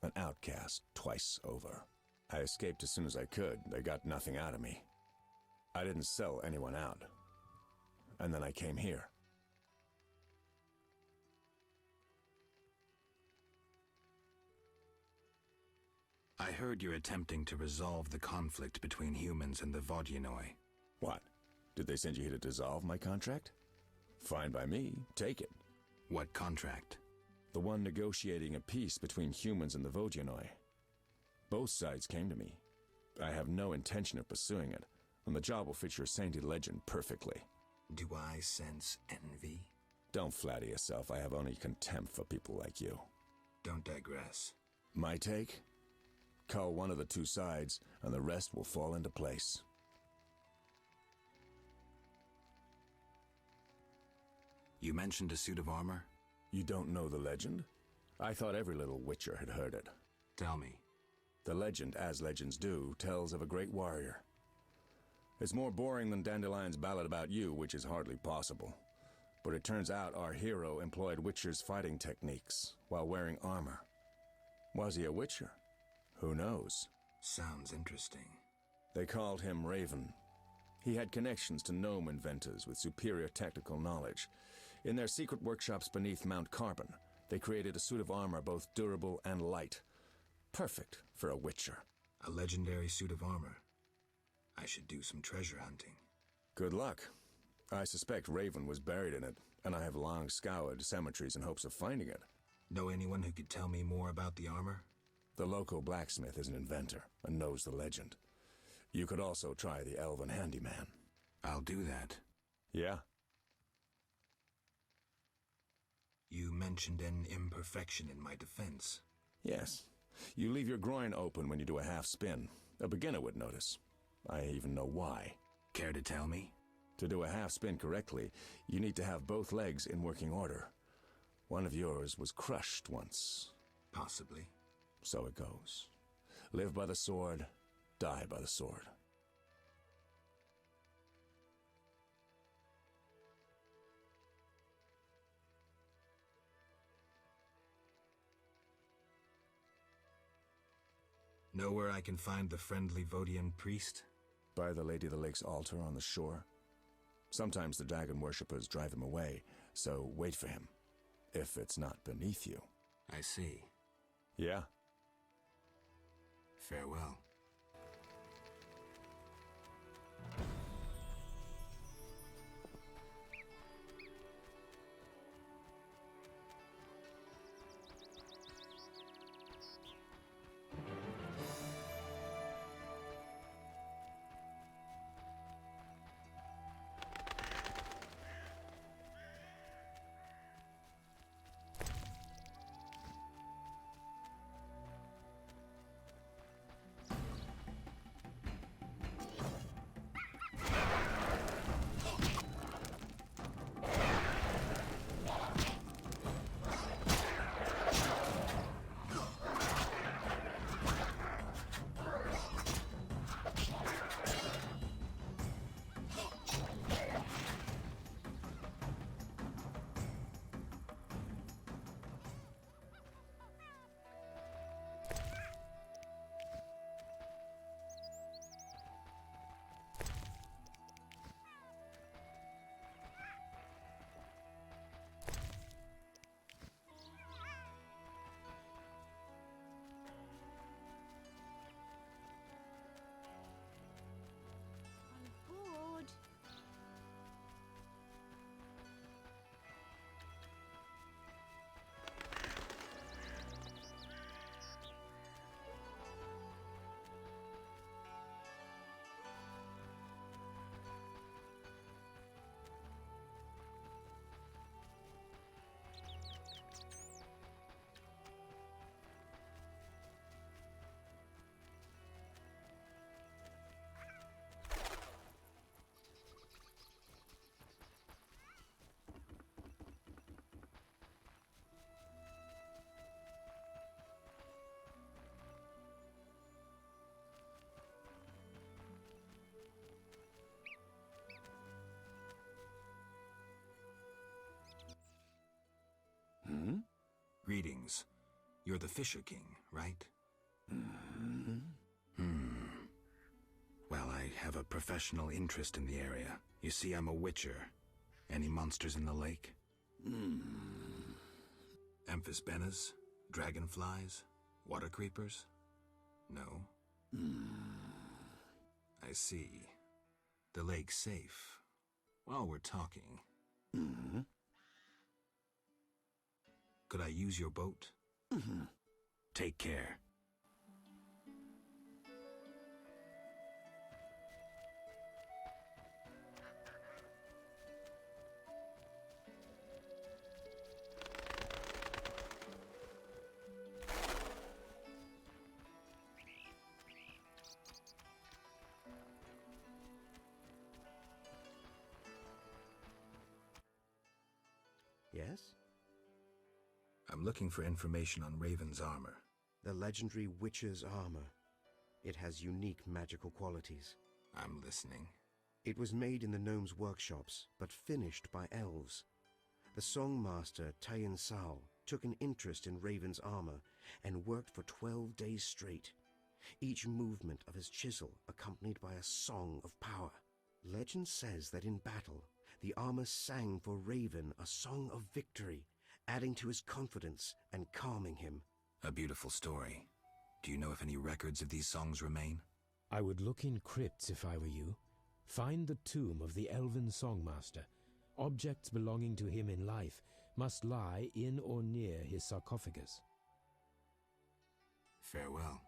An outcast twice over. I escaped as soon as I could. They got nothing out of me. I didn't sell anyone out. And then I came here. I heard you're attempting to resolve the conflict between humans and the Vodyanoi. What? Did they send you here to dissolve my contract? Fine by me. Take it. What contract? The one negotiating a peace between humans and the Vodyanoi. Both sides came to me. I have no intention of pursuing it, and the job will fit your sainted legend perfectly. Do I sense envy? Don't flatter yourself. I have only contempt for people like you. Don't digress. My take? Cull one of the two sides, and the rest will fall into place. You mentioned a suit of armor? You don't know the legend? I thought every little Witcher had heard it. Tell me. The legend, as legends do, tells of a great warrior. It's more boring than Dandelion's ballad about you, which is hardly possible. But it turns out our hero employed Witcher's fighting techniques while wearing armor. Was he a Witcher? Who knows? Sounds interesting. They called him Raven. He had connections to gnome inventors with superior technical knowledge. In their secret workshops beneath Mount Carbon, they created a suit of armor both durable and light. Perfect for a Witcher. A legendary suit of armor. I should do some treasure hunting. Good luck. I suspect Raven was buried in it, and I have long scoured cemeteries in hopes of finding it. Know anyone who could tell me more about the armor? The local blacksmith is an inventor and knows the legend. You could also try the elven handyman. I'll do that. Yeah? You mentioned an imperfection in my defense. Yes. You leave your groin open when you do a half spin. A beginner would notice. I even know why. Care to tell me? To do a half spin correctly, you need to have both legs in working order. One of yours was crushed once. Possibly. So it goes. Live by the sword, die by the sword. Know where I can find the friendly Vodian priest? By the Lady of the Lake's altar on the shore. Sometimes the dragon worshippers drive him away, so wait for him. If it's not beneath you. I see. Yeah? Farewell. Greetings. You're the Fisher King, right? Well, I have a professional interest in the area. You see, I'm a witcher. Any monsters in the lake? Amphisbaenas? Dragonflies? Water creepers? No? I see. The lake's safe. While we're talking... Could I use your boat? Take care. Yes? I'm looking for information on Raven's armor. The legendary Witcher's armor. It has unique magical qualities. I'm listening. It was made in the gnomes' workshops, but finished by elves. The songmaster Tayan Sal took an interest in Raven's armor and worked for 12 days straight, each movement of his chisel accompanied by a song of power. Legend says that in battle, the armor sang for Raven a song of victory, adding to his confidence and calming him. A beautiful story. Do you know if any records of these songs remain? I would look in crypts if I were you. Find the tomb of the elven songmaster. Objects belonging to him in life must lie in or near his sarcophagus. Farewell.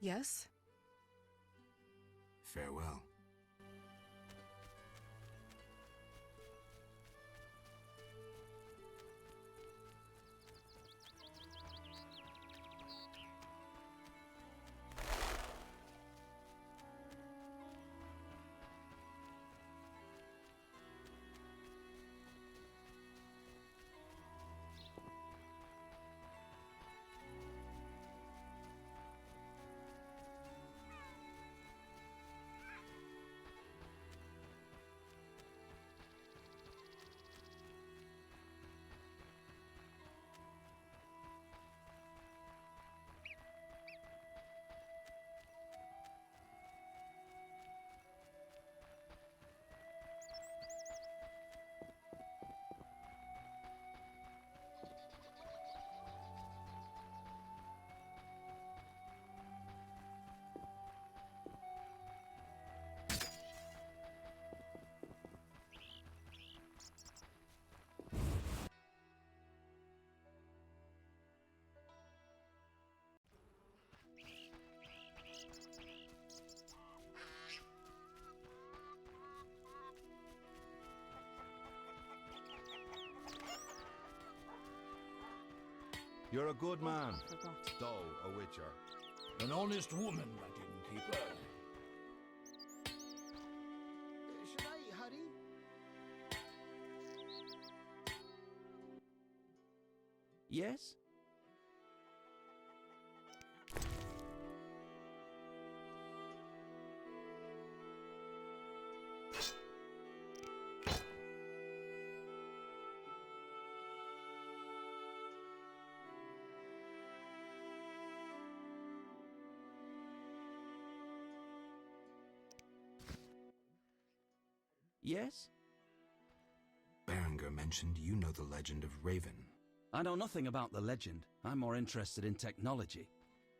Yes? Farewell. You're a good man, though a witcher. An honest woman, I didn't keep her. Yes? Yes? Berenger mentioned you know the legend of Raven. I know nothing about the legend. I'm more interested in technology.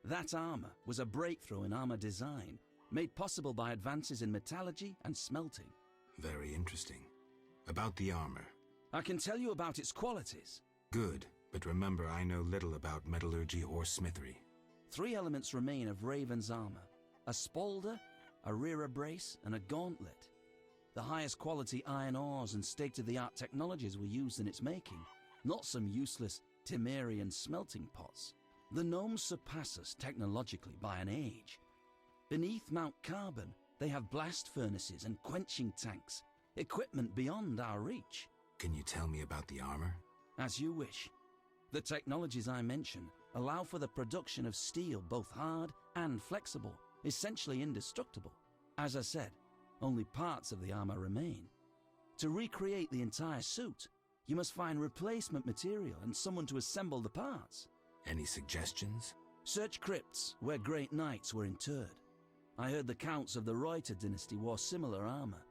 That armor was a breakthrough in armor design, made possible by advances in metallurgy and smelting. Very interesting. About the armor. I can tell you about its qualities. Good, but remember I know little about metallurgy or smithery. 3 elements remain of Raven's armor: a spalder, a rear brace, and a gauntlet. The highest quality iron ores and state-of-the-art technologies were used in its making, not some useless Temerian smelting pots. The gnomes surpass us technologically by an age. Beneath Mount Carbon, they have blast furnaces and quenching tanks, equipment beyond our reach. Can you tell me about the armor? As you wish. The technologies I mention allow for the production of steel both hard and flexible, essentially indestructible. As I said, only parts of the armor remain. To recreate the entire suit, you must find replacement material and someone to assemble the parts. Any suggestions? Search crypts where great knights were interred. I heard the counts of the Reuter dynasty wore similar armor.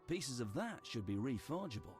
Pieces of that should be reforgeable.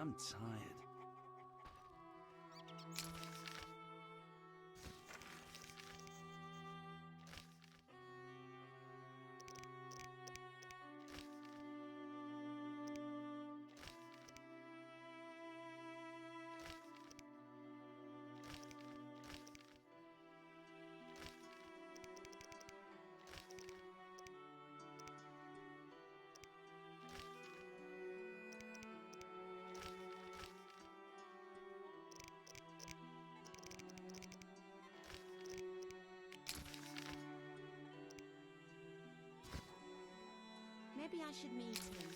I'm tired. Maybe I should meet him.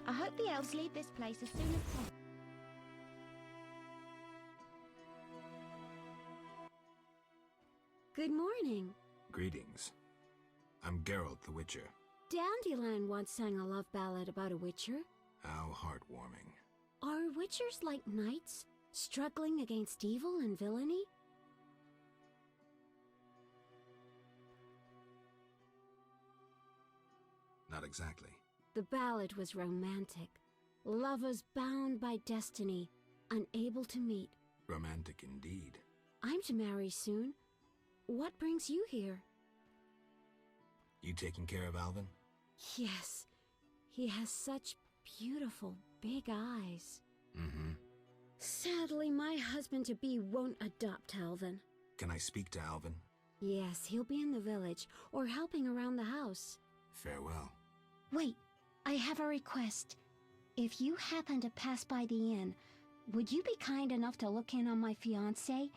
I hope the elves leave this place as soon as possible. Good morning. Greetings. I'm Geralt the Witcher. Dandelion once sang a love ballad about a witcher. How heartwarming. Are witchers like knights, struggling against evil and villainy? Not exactly. The ballad was romantic. Lovers bound by destiny, unable to meet. Romantic indeed. I'm to marry soon. What brings you here? You taking care of Alvin? Yes. He has such beautiful big eyes. Mm-hmm. Sadly, my husband-to-be won't adopt Alvin. Can I speak to Alvin? Yes, he'll be in the village, or helping around the house. Farewell. Wait, I have a request. If you happen to pass by the inn, would you be kind enough to look in on my fiancé?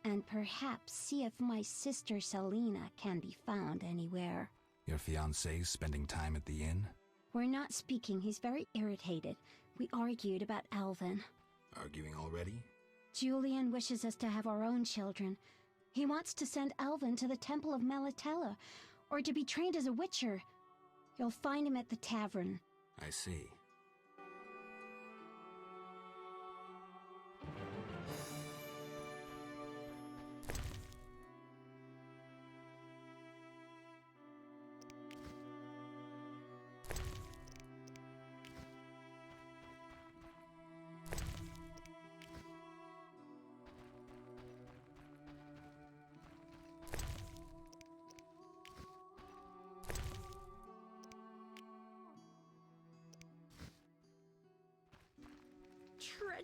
And perhaps see if my sister Selena can be found anywhere. Your fiancé's spending time at the inn? We're not speaking. He's very irritated. We argued about Alvin. Arguing already? Julian wishes us to have our own children. He wants to send Alvin to the Temple of Melatella, or to be trained as a witcher. You'll find him at the tavern. I see.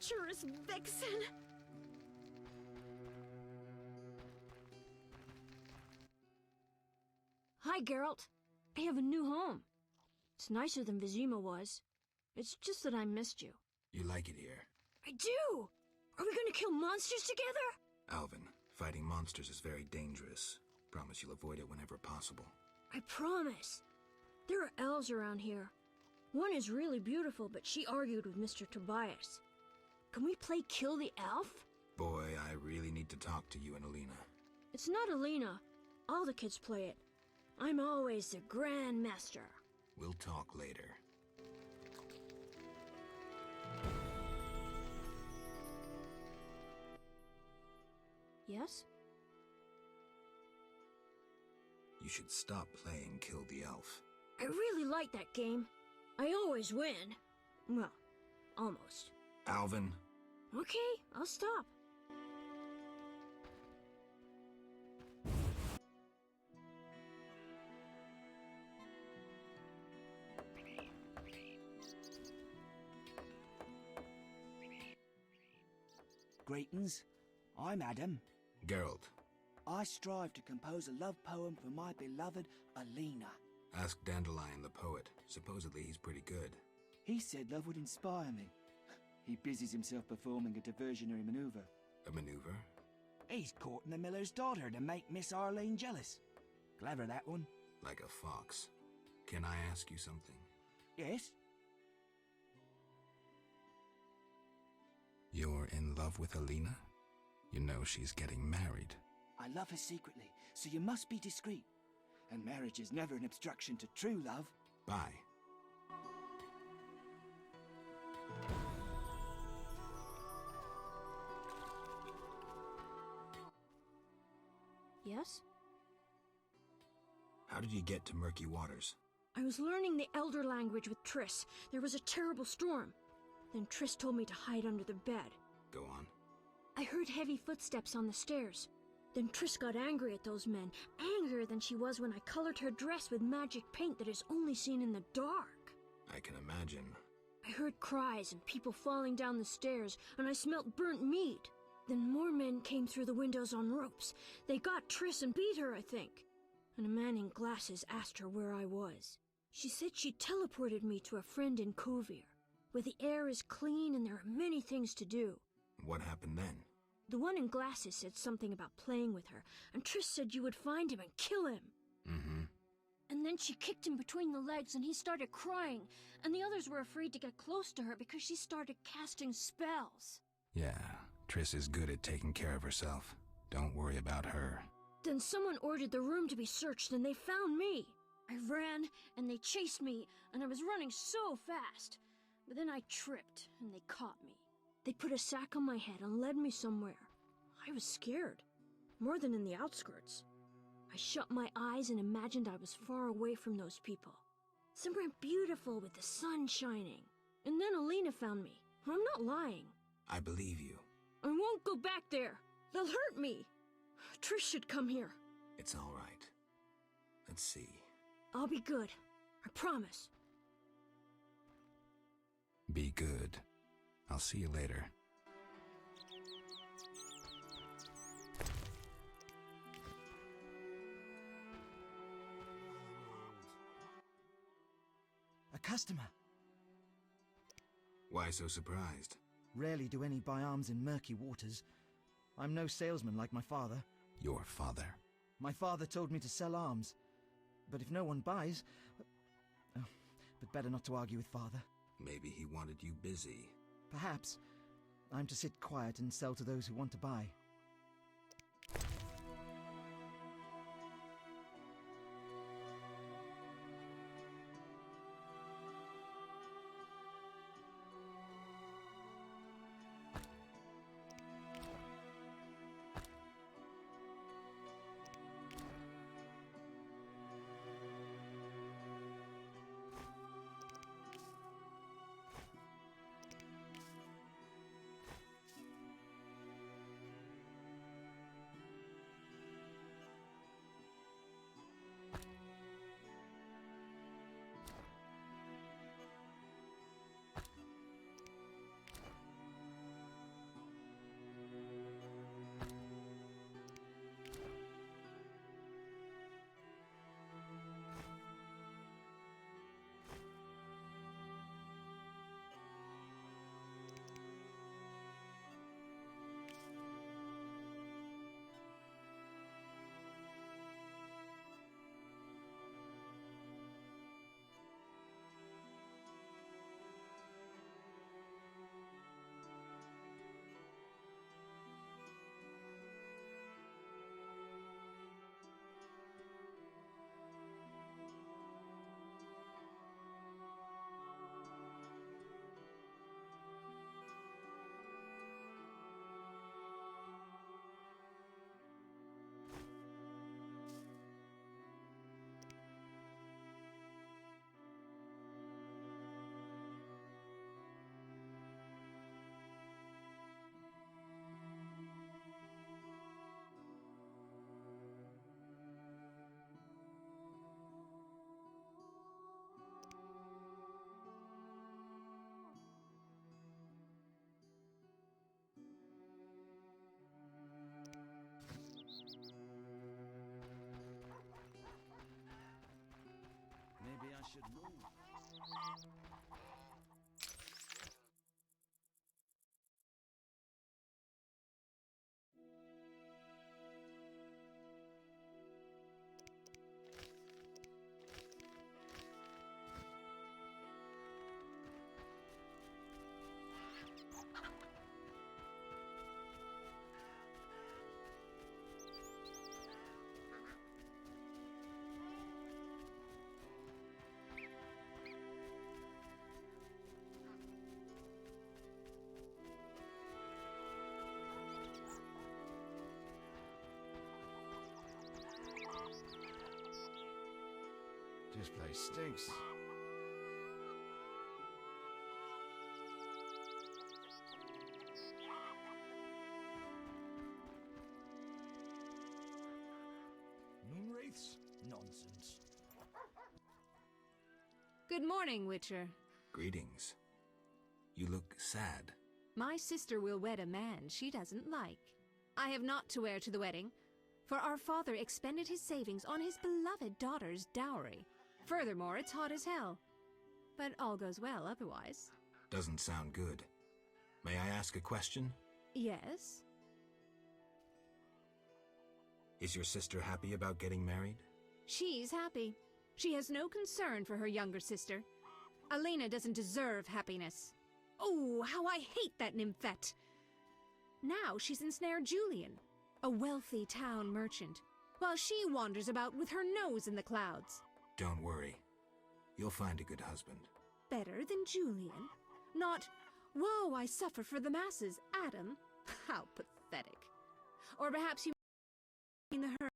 Treacherous vixen! Hi, Geralt. I have a new home. It's nicer than Vizima was. It's just that I missed you. You like it here? I do! Are we gonna kill monsters together? Alvin, fighting monsters is very dangerous. Promise you'll avoid it whenever possible. I promise. There are elves around here. One is really beautiful, but she argued with Mr. Tobias. Can we play Kill the Elf? Boy, I really need to talk to you and Alina. It's not Alina. All the kids play it. I'm always the Grand Master. We'll talk later. Yes? You should stop playing Kill the Elf. I really like that game. I always win. Well, almost. Alvin. Okay, I'll stop. Greetings. I'm Adam. Geralt. I strive to compose a love poem for my beloved Alina. Ask Dandelion the poet. Supposedly he's pretty good. He said love would inspire me. He busies himself performing a diversionary maneuver. A maneuver? He's courting the miller's daughter to make Miss Arlene jealous. Clever, that one. Like a fox. Can I ask you something? Yes? You're in love with Alina? You know she's getting married. I love her secretly, so you must be discreet. And marriage is never an obstruction to true love. Bye. Yes? How did you get to Murky Waters? I was learning the Elder language with Triss. There was a terrible storm. Then Triss told me to hide under the bed. Go on. I heard heavy footsteps on the stairs. Then Triss got angry at those men, angrier than she was when I colored her dress with magic paint that is only seen in the dark. I can imagine. I heard cries and people falling down the stairs, and I smelt burnt meat. Then more men came through the windows on ropes. They got Triss and beat her, I think. And a man in glasses asked her where I was. She said she teleported me to a friend in Kovir, where the air is clean and there are many things to do. What happened then? The one in glasses said something about playing with her, and Triss said you would find him and kill him. Mm-hmm. And then she kicked him between the legs and he started crying, and the others were afraid to get close to her because she started casting spells. Yeah, Triss is good at taking care of herself. Don't worry about her. Then someone ordered the room to be searched and they found me. I ran and they chased me, and I was running so fast. But then I tripped and they caught me. They put a sack on my head and led me somewhere. I was scared, more than in the outskirts. I shut my eyes and imagined I was far away from those people. Somewhere beautiful with the sun shining. And then Alina found me. I'm not lying. I believe you. I won't go back there. They'll hurt me. Trish should come here. It's all right. Let's see. I'll be good. I promise. Be good. I'll see you later. A customer. Why so surprised? Rarely do any buy arms in Murky Waters. I'm no salesman like my father. Your father? My father told me to sell arms. But if no one buys... Oh, but better not to argue with father. Maybe he wanted you busy. Perhaps. I'm to sit quiet and sell to those who want to buy. I should know. This place stinks. Moonwraiths? Nonsense. Good morning, Witcher. Greetings. You look sad. My sister will wed a man she doesn't like. I have naught to wear to the wedding, for our father expended his savings on his beloved daughter's dowry. Furthermore, it's hot as hell. But all goes well otherwise. Doesn't sound good. May I ask a question? Yes? Is your sister happy about getting married? She's happy. She has no concern for her younger sister. Alina doesn't deserve happiness. Oh, how I hate that nymphette! Now she's ensnared Julian, a wealthy town merchant, while she wanders about with her nose in the clouds. Don't worry. You'll find a good husband. Better than Julian? Not, woe, I suffer for the masses, Adam. How pathetic. Or perhaps you mean the her.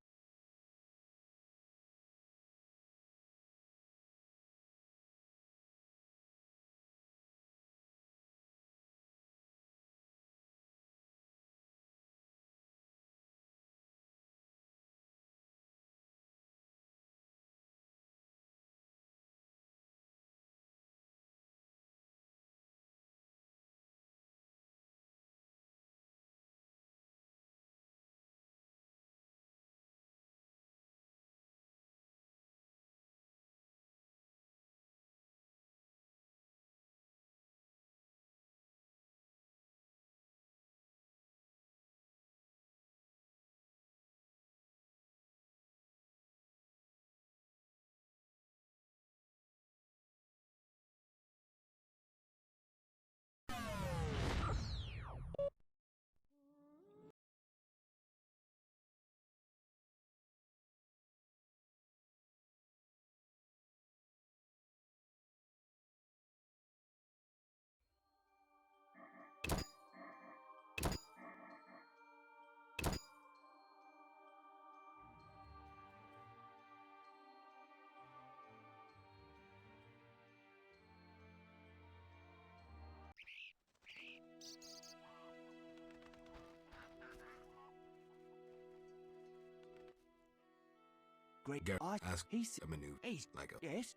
Great girl. Ask a maneuver like a... Yes?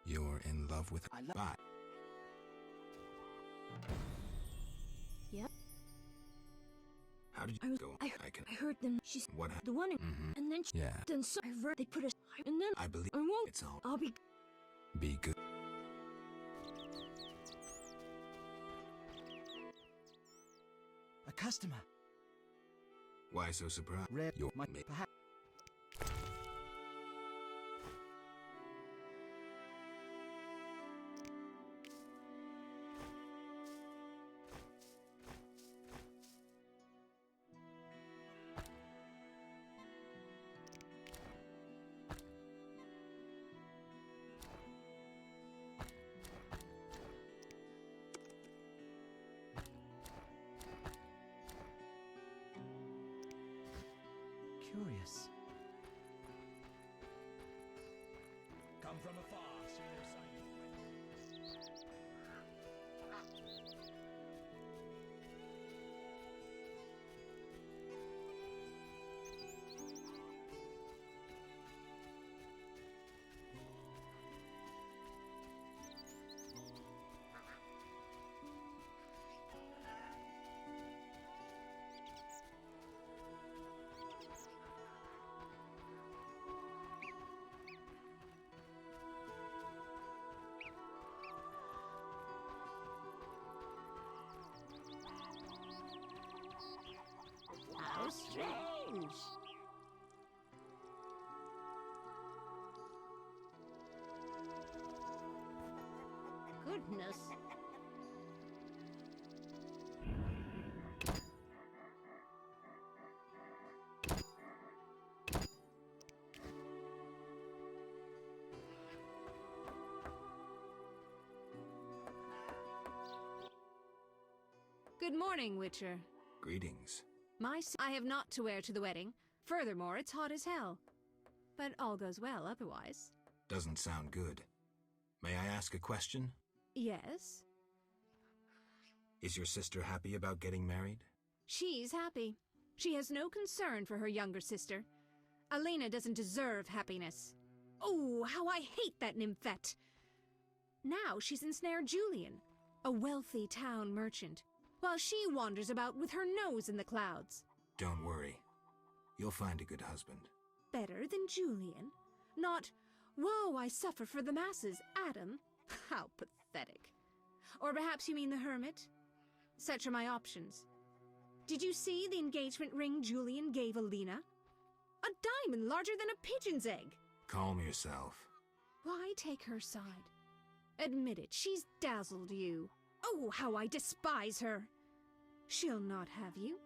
You're in love with... Bye. Yep. How did you go? I heard them. She's What happened? the one who... And then she... Yeah. Then so... I read they put us... And then... I believe I won't... it's all... I'll be... Be good. A customer. Why so surprised? Rare. You're Might perhaps. Curious. Come from afar, see no sign of wind. How strange. Goodness. Good morning, Witcher. Greetings. I have naught to wear to the wedding. Furthermore, it's hot as hell. But all goes well otherwise. Doesn't sound good. May I ask a question? Yes? Is your sister happy about getting married? She's happy. She has no concern for her younger sister. Alena doesn't deserve happiness. Oh, how I hate that nymphette! Now she's ensnared Julian, a wealthy town merchant, while she wanders about with her nose in the clouds. Don't worry. You'll find a good husband. Better than Julian? Not, woe, I suffer for the masses, Adam. How pathetic. Or perhaps you mean the hermit? Such are my options. Did you see the engagement ring Julian gave Alena? A diamond larger than a pigeon's egg. Calm yourself. Why take her side? Admit it, she's dazzled you. Oh, how I despise her. She'll not have you.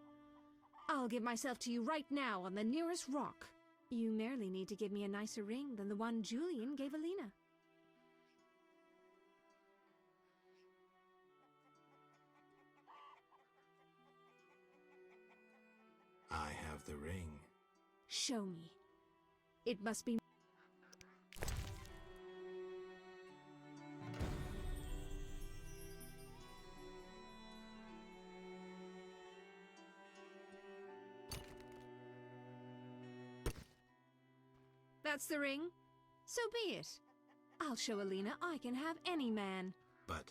I'll give myself to you right now on the nearest rock. You merely need to give me a nicer ring than the one Julian gave Alena. I have the ring. Show me. It must be... That's the ring? So be it. I'll show Alena I can have any man. But...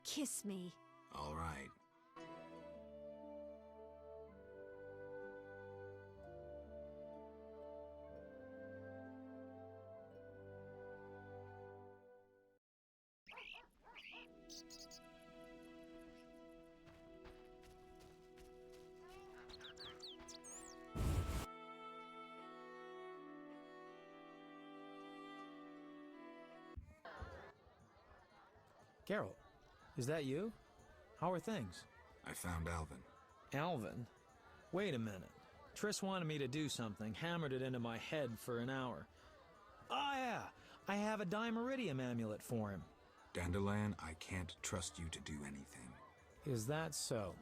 Kiss me. All right. Geralt, is that you? How are things? I found Alvin. Alvin? Wait a minute. Triss wanted me to do something, hammered it into my head for an hour. Oh yeah, I have a Dimeridium amulet for him. Dandelion, I can't trust you to do anything. Is that so?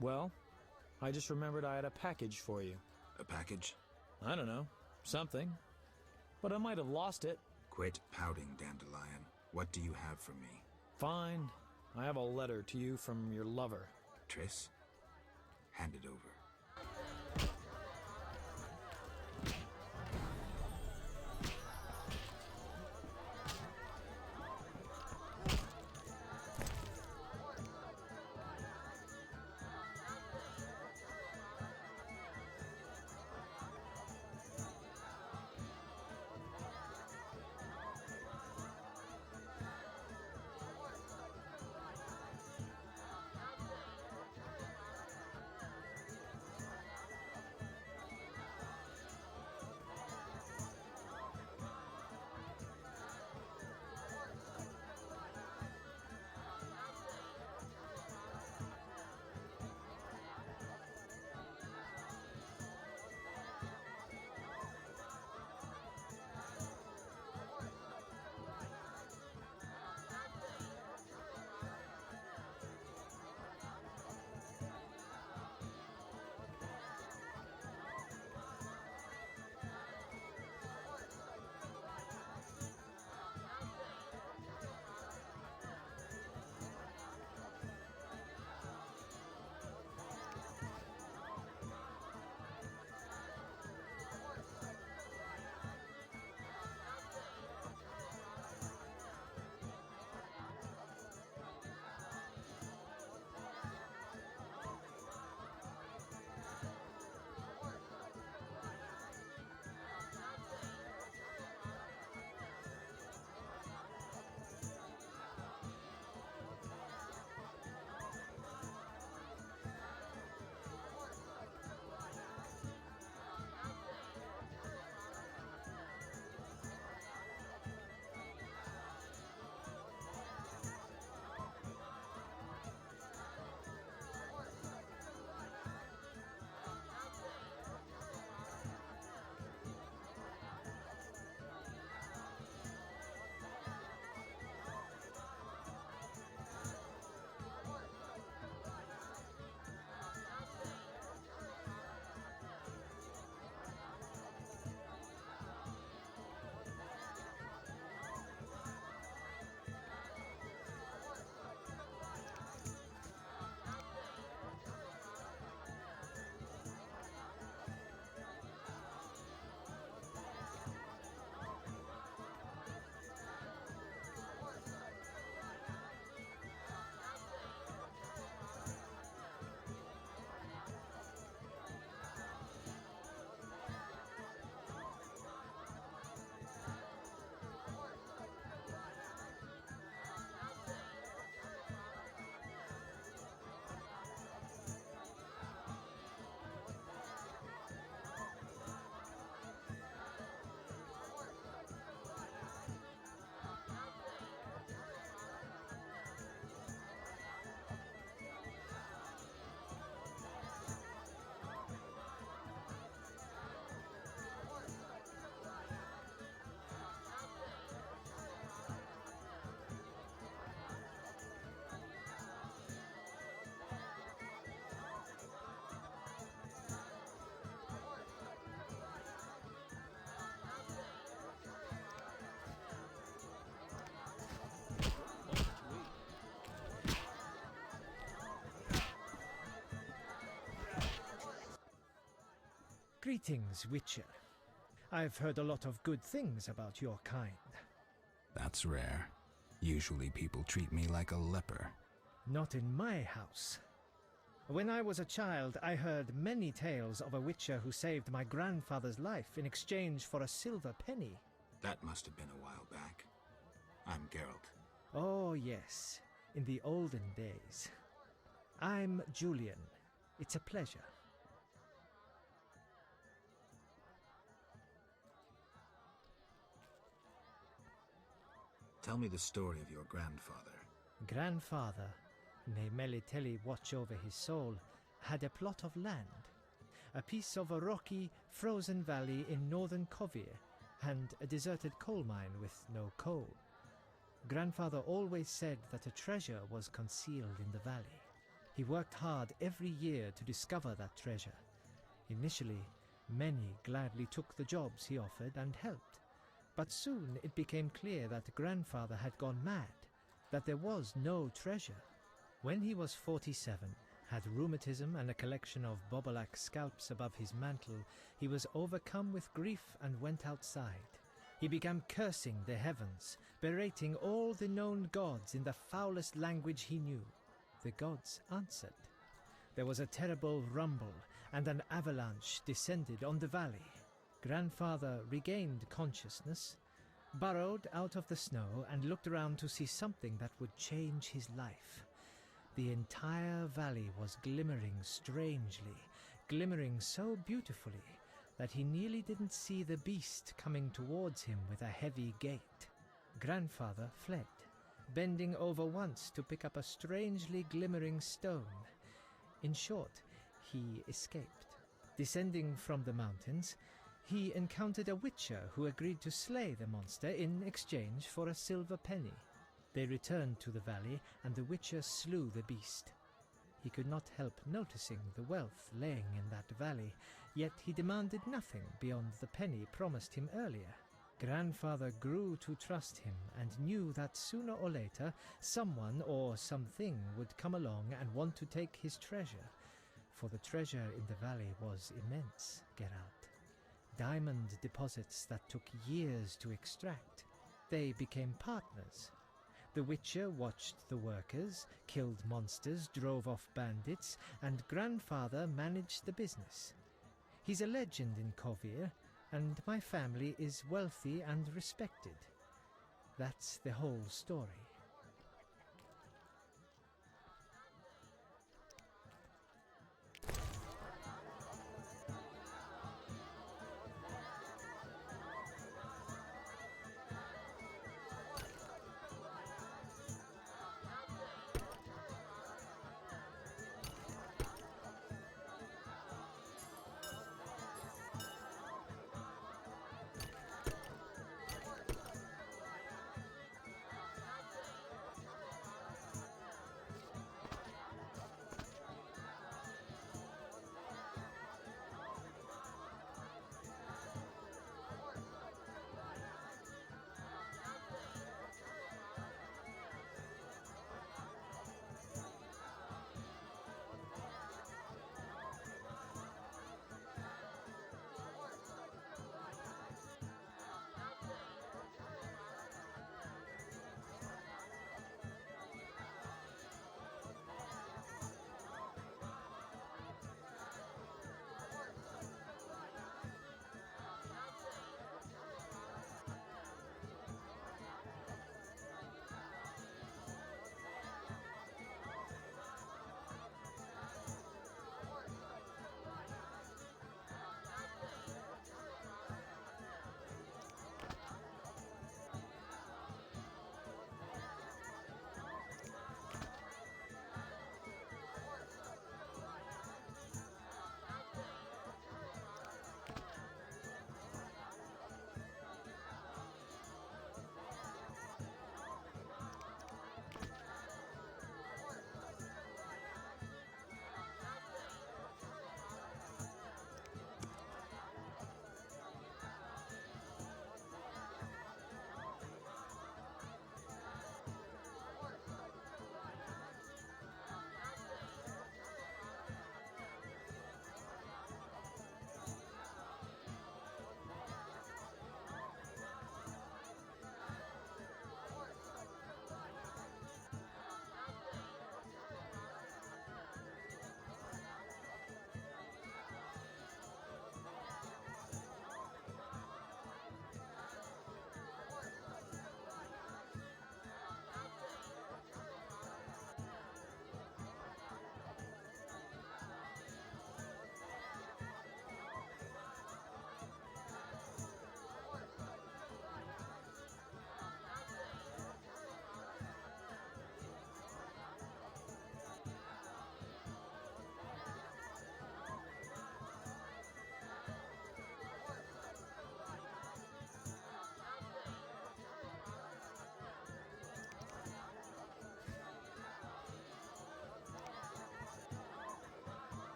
Well, I just remembered I had a package for you. A package? I don't know. Something. But I might have lost it. Quit pouting, Dandelion. What do you have for me? Fine. I have a letter to you from your lover. Triss? Hand it over. Greetings, Witcher. I've heard a lot of good things about your kind. That's rare. Usually people treat me like a leper. Not in my house. When I was a child, I heard many tales of a witcher who saved my grandfather's life in exchange for a silver penny. That must have been a while back. I'm Geralt. Oh, yes, in the olden days. I'm Julian. It's a pleasure. Tell me the story of your grandfather. Grandfather, may Melitele watch over his soul, had a plot of land. A piece of a rocky, frozen valley in northern Kovir, and a deserted coal mine with no coal. Grandfather always said that a treasure was concealed in the valley. He worked hard every year to discover that treasure. Initially, many gladly took the jobs he offered and helped. But soon it became clear that grandfather had gone mad, that there was no treasure. When he was 47, had rheumatism and a collection of Bobolak scalps above his mantle, he was overcome with grief and went outside. He began cursing the heavens, berating all the known gods in the foulest language he knew. The gods answered. There was a terrible rumble, and an avalanche descended on the valley. Grandfather regained consciousness, burrowed out of the snow, and looked around to see something that would change his life. The entire valley was glimmering strangely, glimmering so beautifully that he nearly didn't see the beast coming towards him with a heavy gait. Grandfather fled, bending over once to pick up a strangely glimmering stone. In short, he escaped. Descending from the mountains, he encountered a witcher who agreed to slay the monster in exchange for a silver penny. They returned to the valley, and the witcher slew the beast. He could not help noticing the wealth laying in that valley, yet he demanded nothing beyond the penny promised him earlier. Grandfather grew to trust him and knew that sooner or later someone or something would come along and want to take his treasure, for the treasure in the valley was immense, Geralt. Diamond deposits that took years to extract. They became partners. The Witcher watched the workers, killed monsters, drove off bandits, and Grandfather managed the business. He's a legend in Kovir, and my family is wealthy and respected. That's the whole story.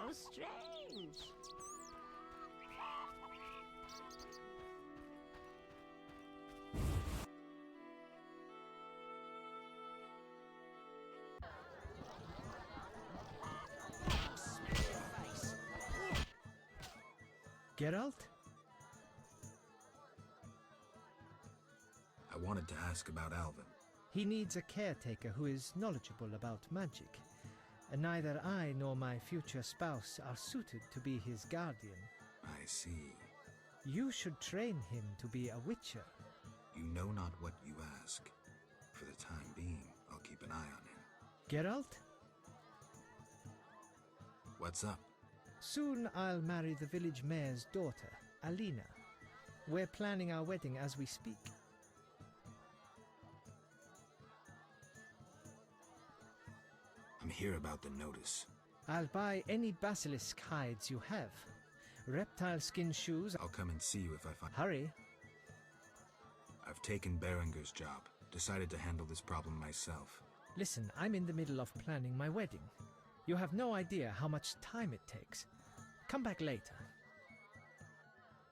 How strange. Geralt? I wanted to ask about Alvin. He needs a caretaker who is knowledgeable about magic. And neither I nor my future spouse are suited to be his guardian. I see. You should train him to be a witcher. You know not what you ask. For the time being, I'll keep an eye on him. Geralt? What's up? Soon I'll marry the village mayor's daughter, Alina. We're planning our wedding as we speak. I'm here about the notice. I'll buy any basilisk hides you have. Reptile skin shoes. I'll come and see you if I find... Hurry. I've taken Berenger's job. Decided to handle this problem myself. Listen, I'm in the middle of planning my wedding. You have no idea how much time it takes. Come back later.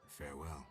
Farewell.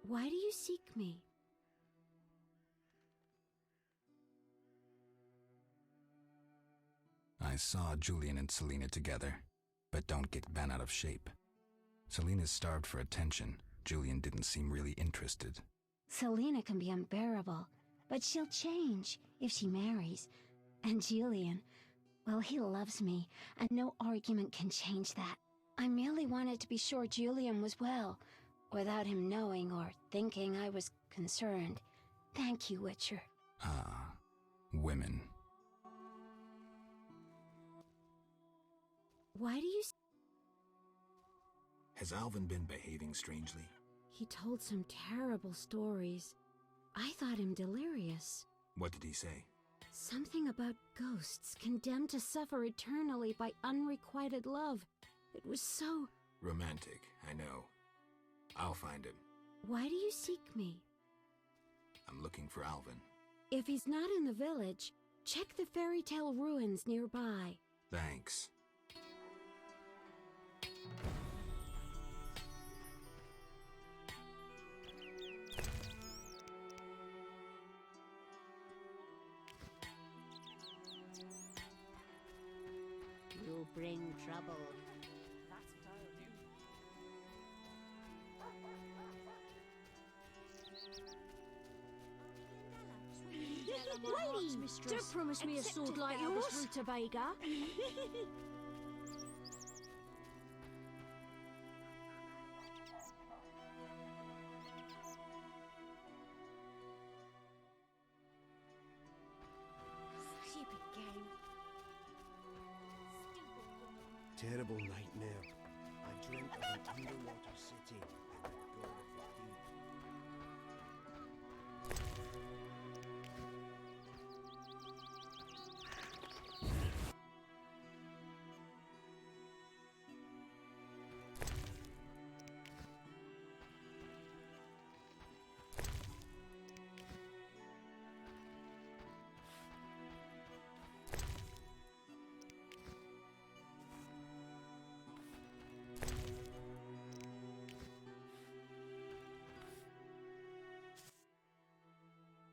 Why do you seek me? I saw Julian and Selena together, but don't get bent out of shape. Selena's starved for attention. Julian didn't seem really interested. Selena can be unbearable, but she'll change if she marries. And Julian, well, he loves me, and no argument can change that. I merely wanted to be sure Julian was well, without him knowing or thinking I was concerned. Thank you, Witcher. Ah, women. Why do you... Has Alvin been behaving strangely? He told some terrible stories. I thought him delirious. What did he say? Something about ghosts condemned to suffer eternally by unrequited love. It was so... Romantic, I know. I'll find him. Why do you seek me? I'm looking for Alvin. If he's not in the village, check the fairy tale ruins nearby. Thanks. bring trouble. That's what I'll do. Lady, don't promise me a sword like yours. Rutabaga. Stupid game. Terrible nightmare. I dreamt of an underwater city and the god of the deep.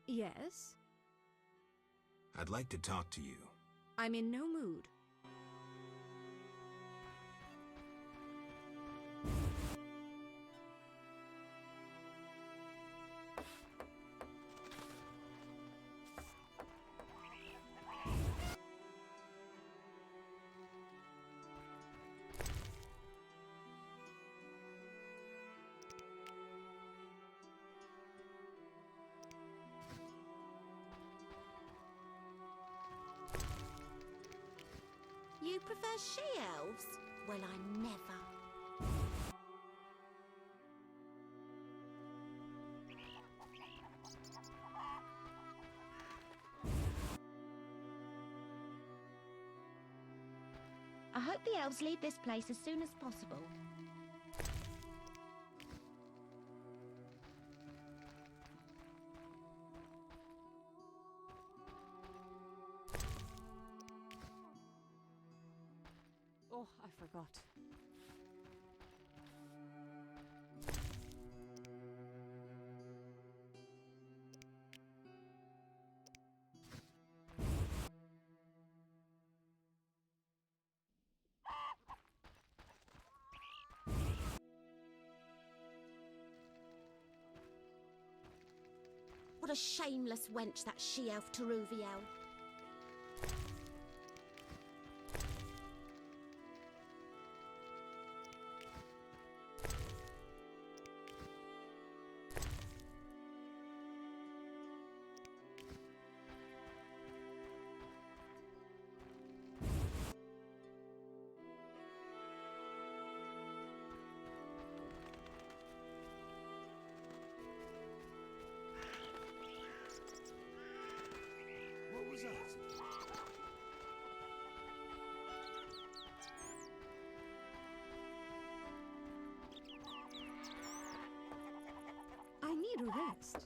Yes? I'd like to talk to you. I'm in no mood. You prefer she-elves? Well, I never. I hope the elves leave this place as soon as possible. Oh, I forgot. What a shameless wench that she-elf Teruviel. What was that? I need a rest.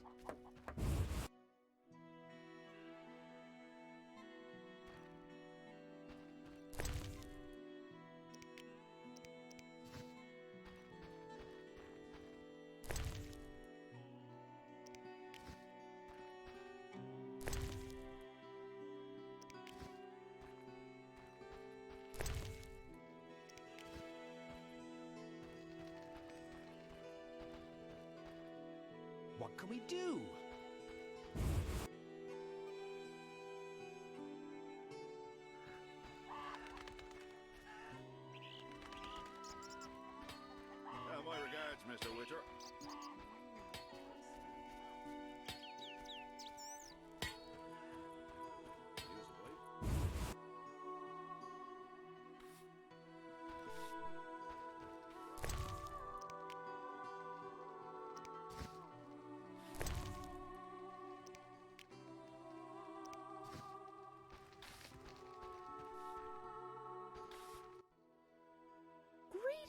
What can we do? My regards, Mr. Witcher.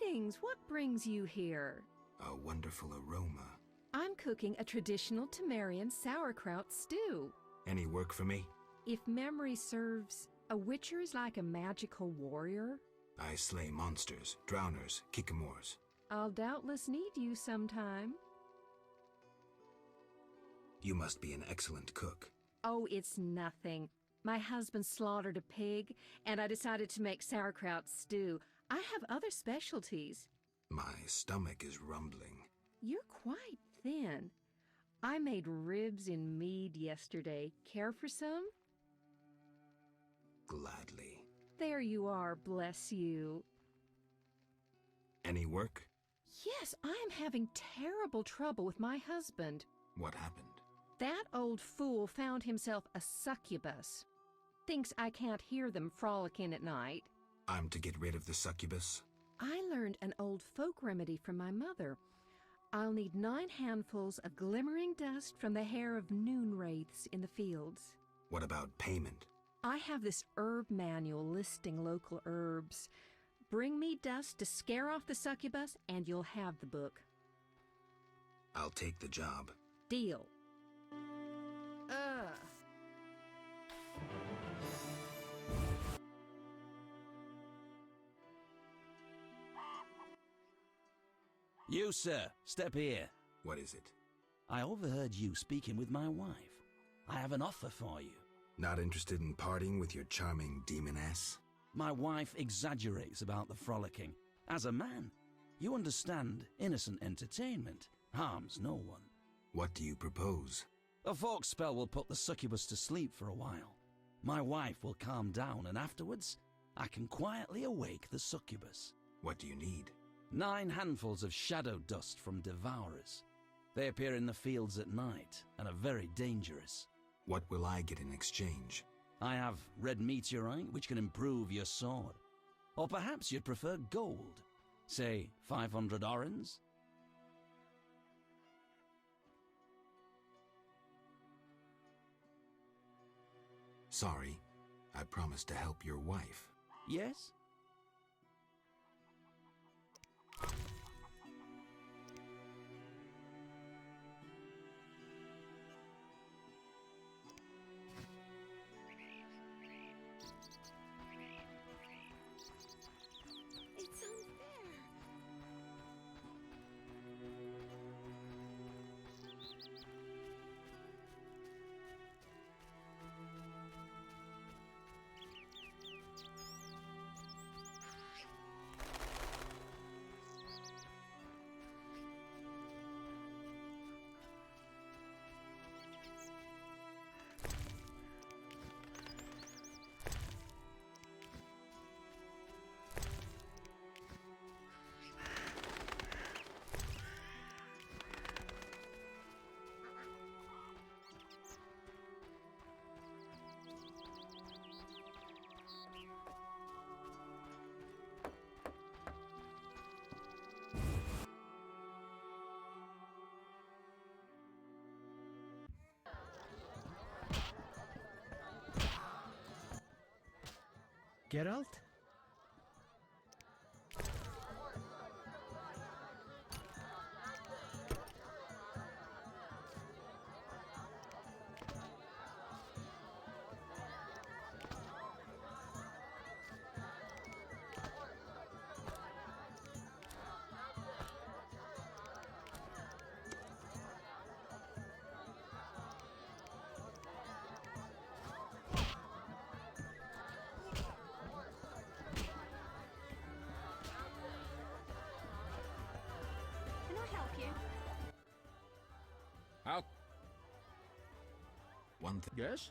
Greetings! What brings you here? A wonderful aroma. I'm cooking a traditional Temerian sauerkraut stew. Any work for me? If memory serves, a witcher is like a magical warrior. I slay monsters, drowners, kikimors. I'll doubtless need you sometime. You must be an excellent cook. Oh, it's nothing. My husband slaughtered a pig, and I decided to make sauerkraut stew. I have other specialties. My stomach is rumbling. You're quite thin. I made ribs in mead yesterday. Care for some? Gladly. There you are, bless you. Any work? Yes, I am having terrible trouble with my husband. What happened? That old fool found himself a succubus. Thinks I can't hear them frolicking at night. I'm to get rid of the succubus? I learned an old folk remedy from my mother. I'll need 9 handfuls of glimmering dust from the hair of noon wraiths in the fields. What about payment? I have this herb manual listing local herbs. Bring me dust to scare off the succubus, and you'll have the book. I'll take the job. Deal. You, sir, step here. What is it? I overheard you speaking with my wife. I have an offer for you. Not interested in partying with your charming demoness? My wife exaggerates about the frolicking. As a man, you understand innocent entertainment harms no one. What do you propose? A folk spell will put the succubus to sleep for a while. My wife will calm down, and afterwards, I can quietly awake the succubus. What do you need? 9 handfuls of shadow dust from devourers. They appear in the fields at night and are very dangerous. What will I get in exchange? I have red meteorite, which can improve your sword. Or perhaps you'd prefer gold. Say, 500 orens? Sorry, I promised to help your wife. Yes? It's unfair. Geralt? Can I help you? How? One thing. Yes?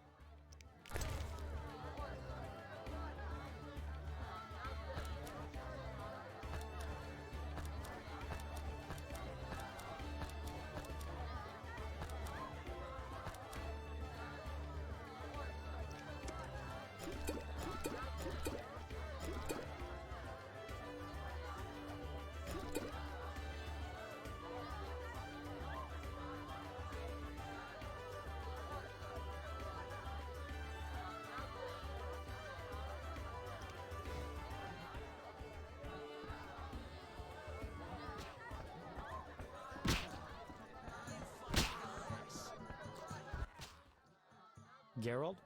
Geralt?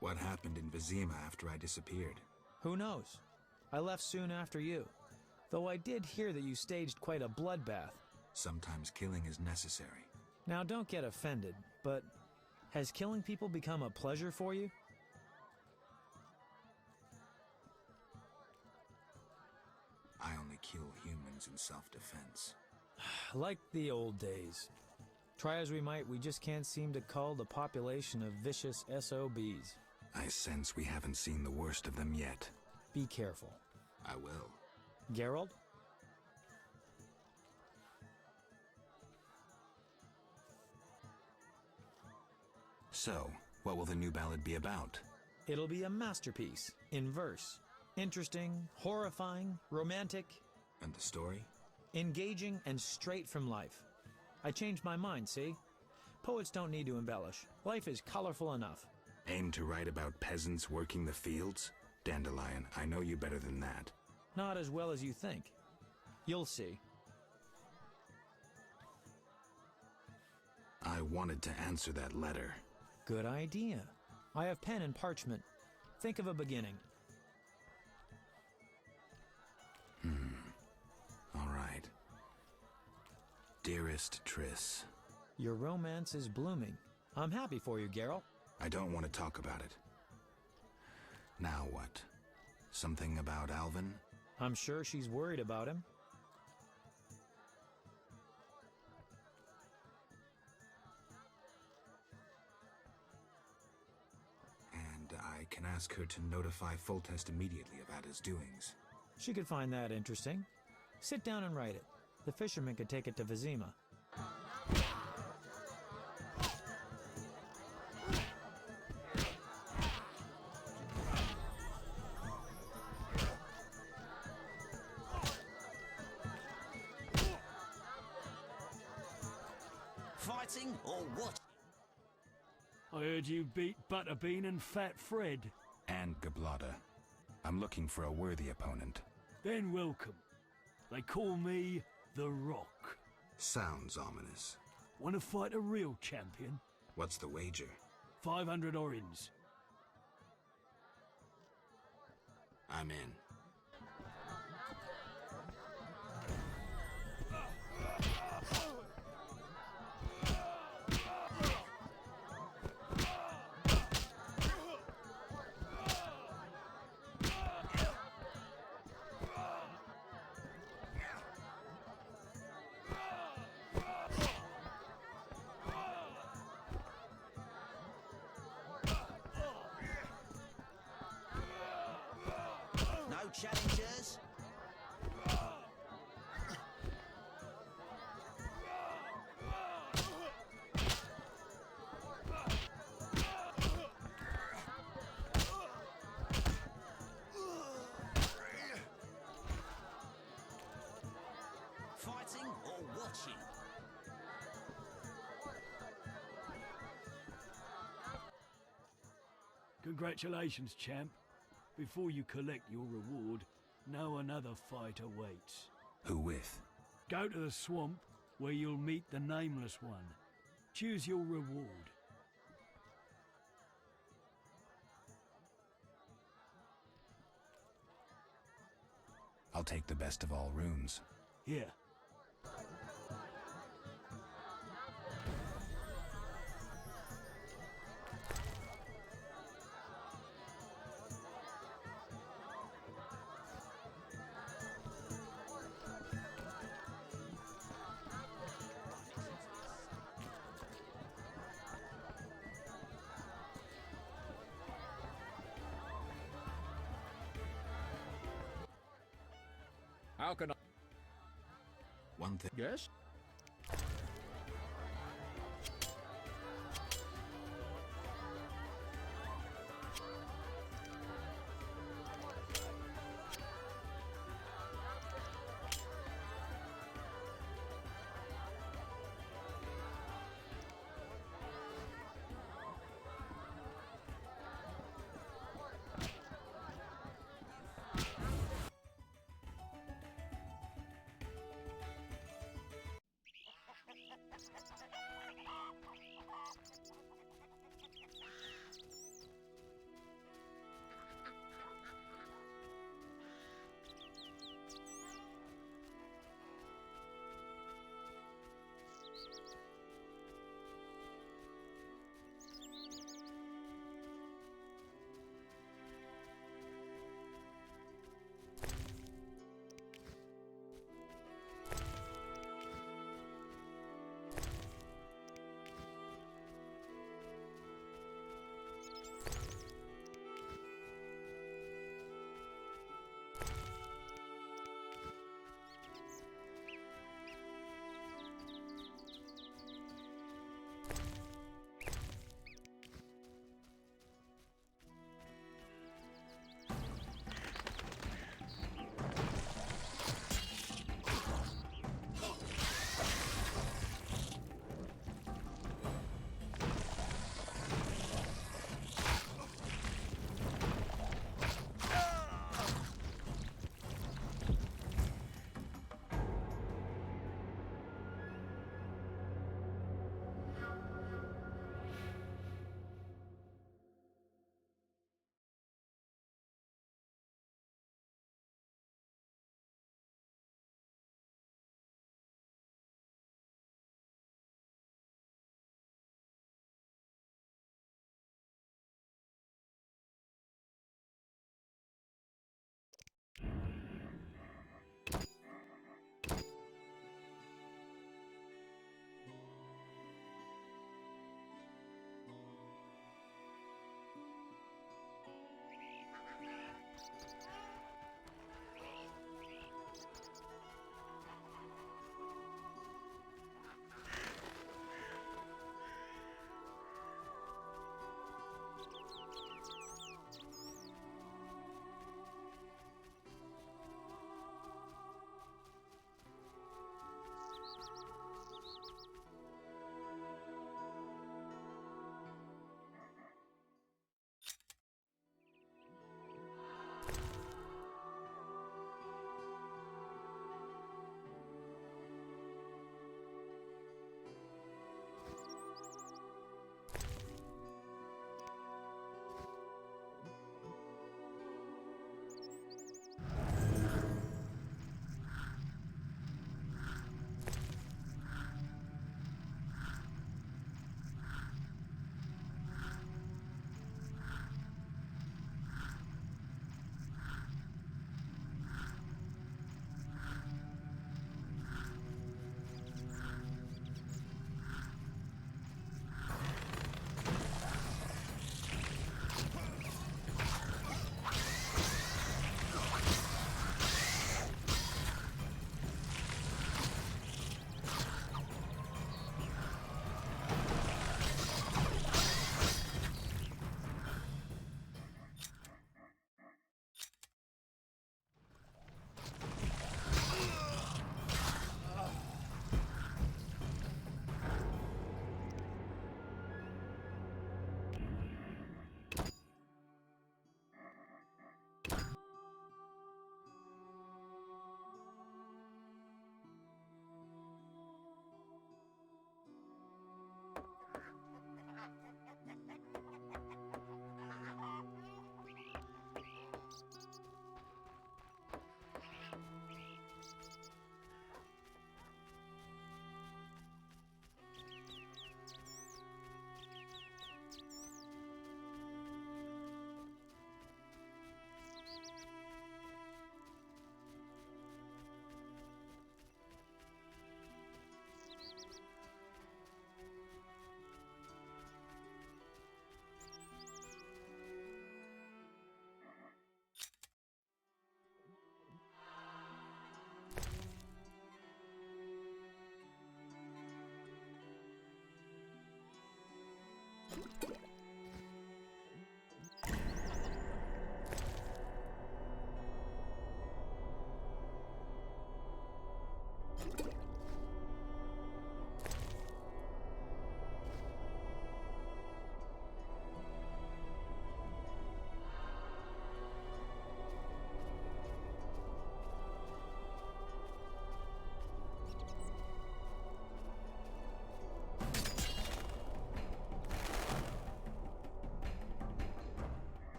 What happened in Vizima after I disappeared? Who knows? I left soon after you. Though I did hear that you staged quite a bloodbath. Sometimes killing is necessary. Now don't get offended, but has killing people become a pleasure for you? I only kill humans in self-defense. Like the old days. Try as we might, we just can't seem to cull the population of vicious SOBs. I sense we haven't seen the worst of them yet. Be careful. I will. Geralt? So, what will the new ballad be about? It'll be a masterpiece, in verse. Interesting, horrifying, romantic. And the story? Engaging and straight from life. I changed my mind, see? Poets don't need to embellish. Life is colorful enough. Aim to write about peasants working the fields? Dandelion, I know you better than that. Not as well as you think. You'll see. I wanted to answer that letter. Good idea. I have pen and parchment. Think of a beginning. All right. Dearest Triss. Your romance is blooming. I'm happy for you, Geralt. I don't want to talk about it. Now what? Something about Alvin? I'm sure she's worried about him. And I can ask her to notify Foltest immediately of Ada's doings. She could find that interesting. Sit down and write it. The fisherman could take it to Vizima. Fighting or what? I heard you beat Butterbean and Fat Fred. And Gablada. I'm looking for a worthy opponent. Then welcome. They call me The Rock. Sounds ominous. Want to fight a real champion? What's the wager? 500 orins. I'm in. No challengers? Fighting or watching? Congratulations, champ. Before you collect your reward, know another fight awaits. Who with? Go to the swamp, where you'll meet the Nameless One. Choose your reward. I'll take the best of all runes. Here. How can I? One thing. Yes?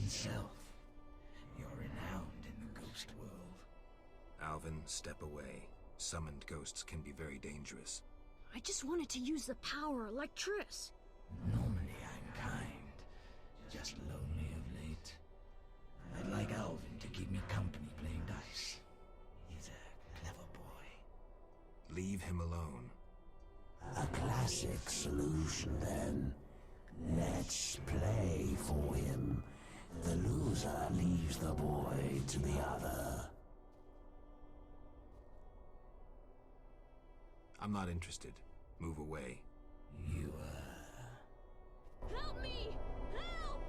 own self. You're renowned in the ghost world. Alvin, step away. Summoned ghosts can be very dangerous. I just wanted to use the power like Triss. Normally I'm kind, just lonely of late. I'd like Alvin to keep me company playing dice. He's a clever boy. Leave him alone. A classic solution, then. Let's play for him. The loser leaves the boy to the other. I'm not interested. Move away. You, Help me! Help!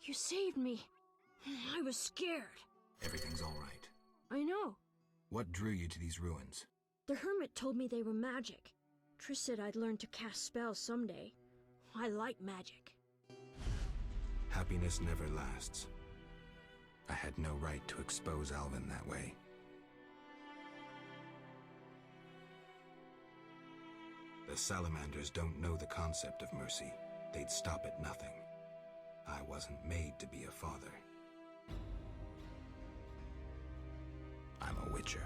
You saved me. I was scared. Everything's all right. I know. What drew you to these ruins? The hermit told me they were magic. Triss said I'd learn to cast spells someday. I like magic. Happiness never lasts. I had no right to expose Alvin that way. The salamanders don't know the concept of mercy. They'd stop at nothing. I wasn't made to be a father. I'm a witcher.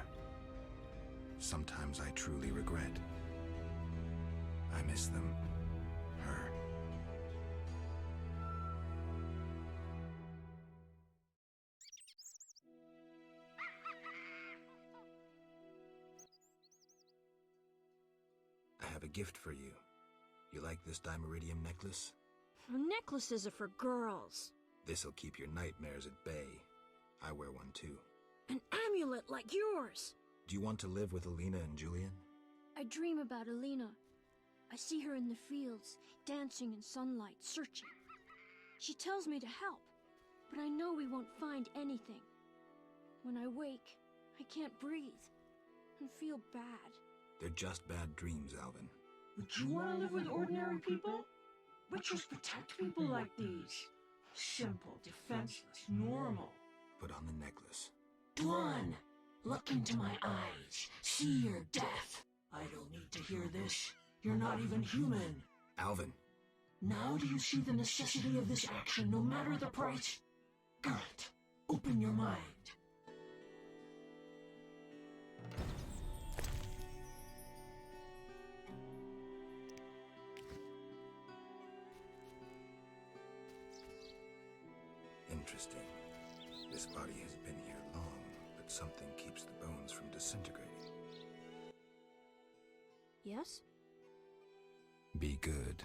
Sometimes I truly regret. I miss them. Her. I have a gift for you. You like this dimeridium necklace? Necklaces are for girls. This'll keep your nightmares at bay. I wear one too. An amulet like yours. Do you want to live with Alina and Julian? I dream about Alina. I see her in the fields, dancing in sunlight, searching. She tells me to help, but I know we won't find anything. When I wake, I can't breathe and feel bad. They're just bad dreams, Alvin. Would you want to live with ordinary people? Witchers protect people like these. Simple, defenseless, normal. Put on the necklace. Dwan, look into my eyes. See your death. I don't need to hear this. You're not even human. Alvin. Now do you see the necessity of this action, no matter the price? Garrett, open your mind. Interesting. This body has been here long, but something keeps the bones from disintegrating. Yes? Be good.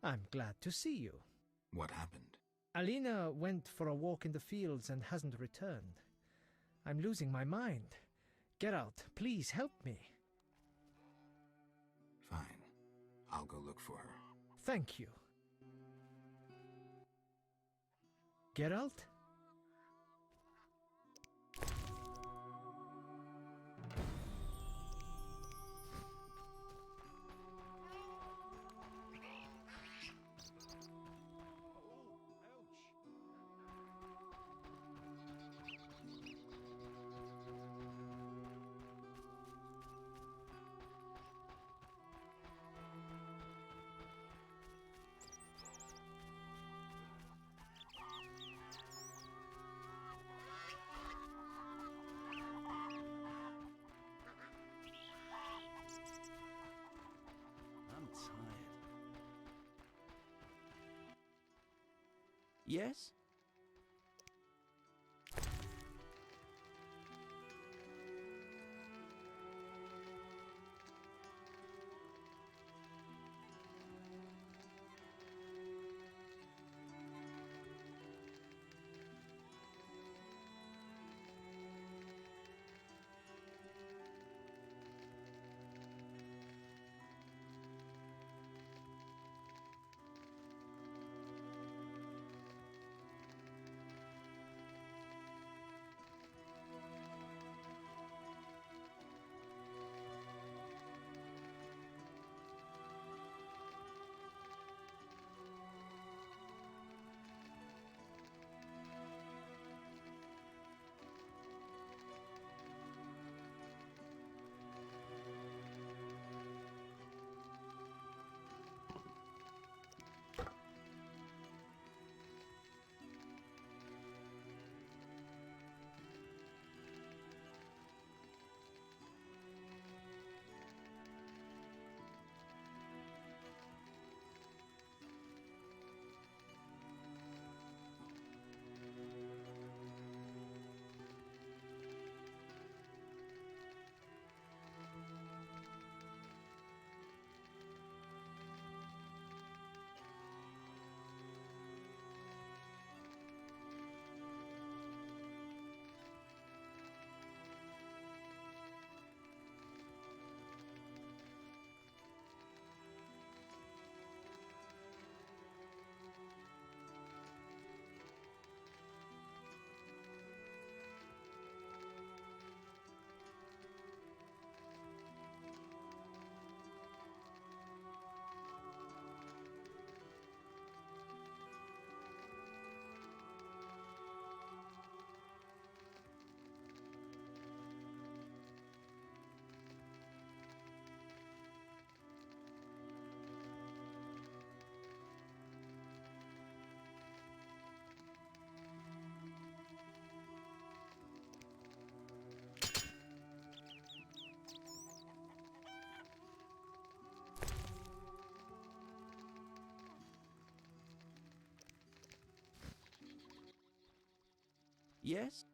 I'm glad to see you. What happened? Alina went for a walk in the fields and hasn't returned. I'm losing my mind. Geralt, please help me. Fine. I'll go look for her. Thank you. Geralt? I'm tired. Yes? Yes?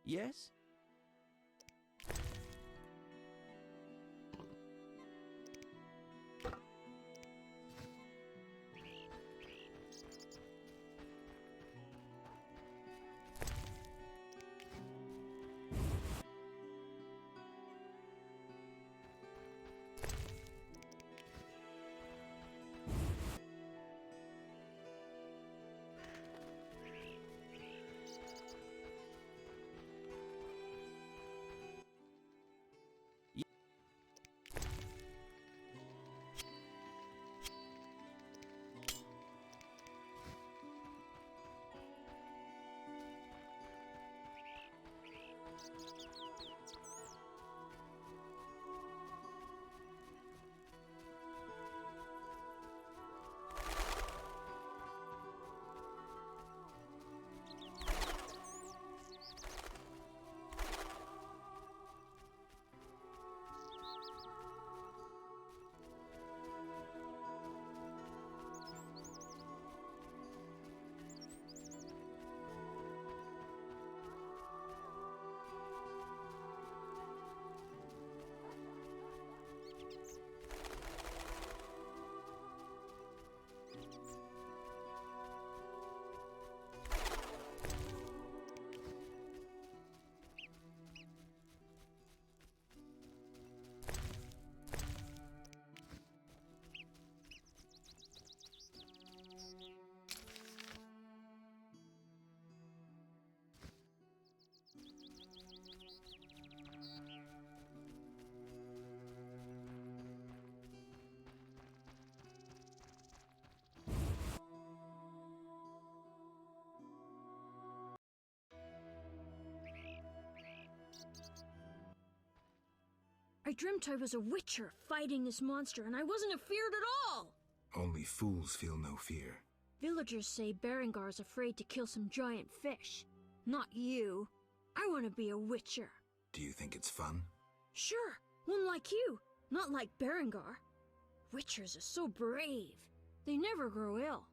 Yes? I dreamt I was a witcher fighting this monster, and I wasn't afeared at all! Only fools feel no fear. Villagers say Berengar's afraid to kill some giant fish. Not you. I want to be a witcher. Do you think it's fun? Sure, one like you, not like Berengar. Witchers are so brave. They never grow ill.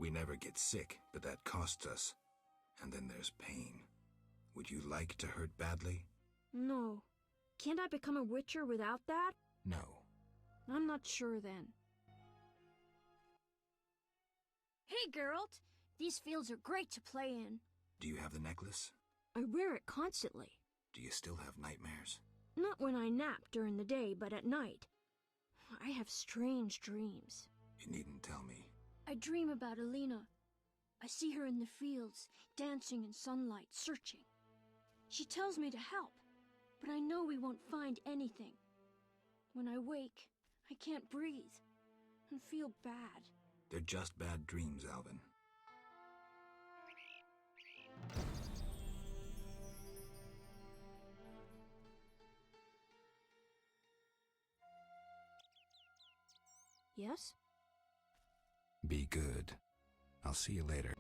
We never get sick, but that costs us. And then there's pain. Would you like to hurt badly? No. Can't I become a witcher without that? No. I'm not sure then. Hey, Geralt! These fields are great to play in. Do you have the necklace? I wear it constantly. Do you still have nightmares? Not when I nap during the day, but at night. I have strange dreams. You needn't tell me. I dream about Alina. I see her in the fields, dancing in sunlight, searching. She tells me to help, but I know we won't find anything. When I wake, I can't breathe and feel bad. They're just bad dreams, Alvin. Yes? Be good. I'll see you later.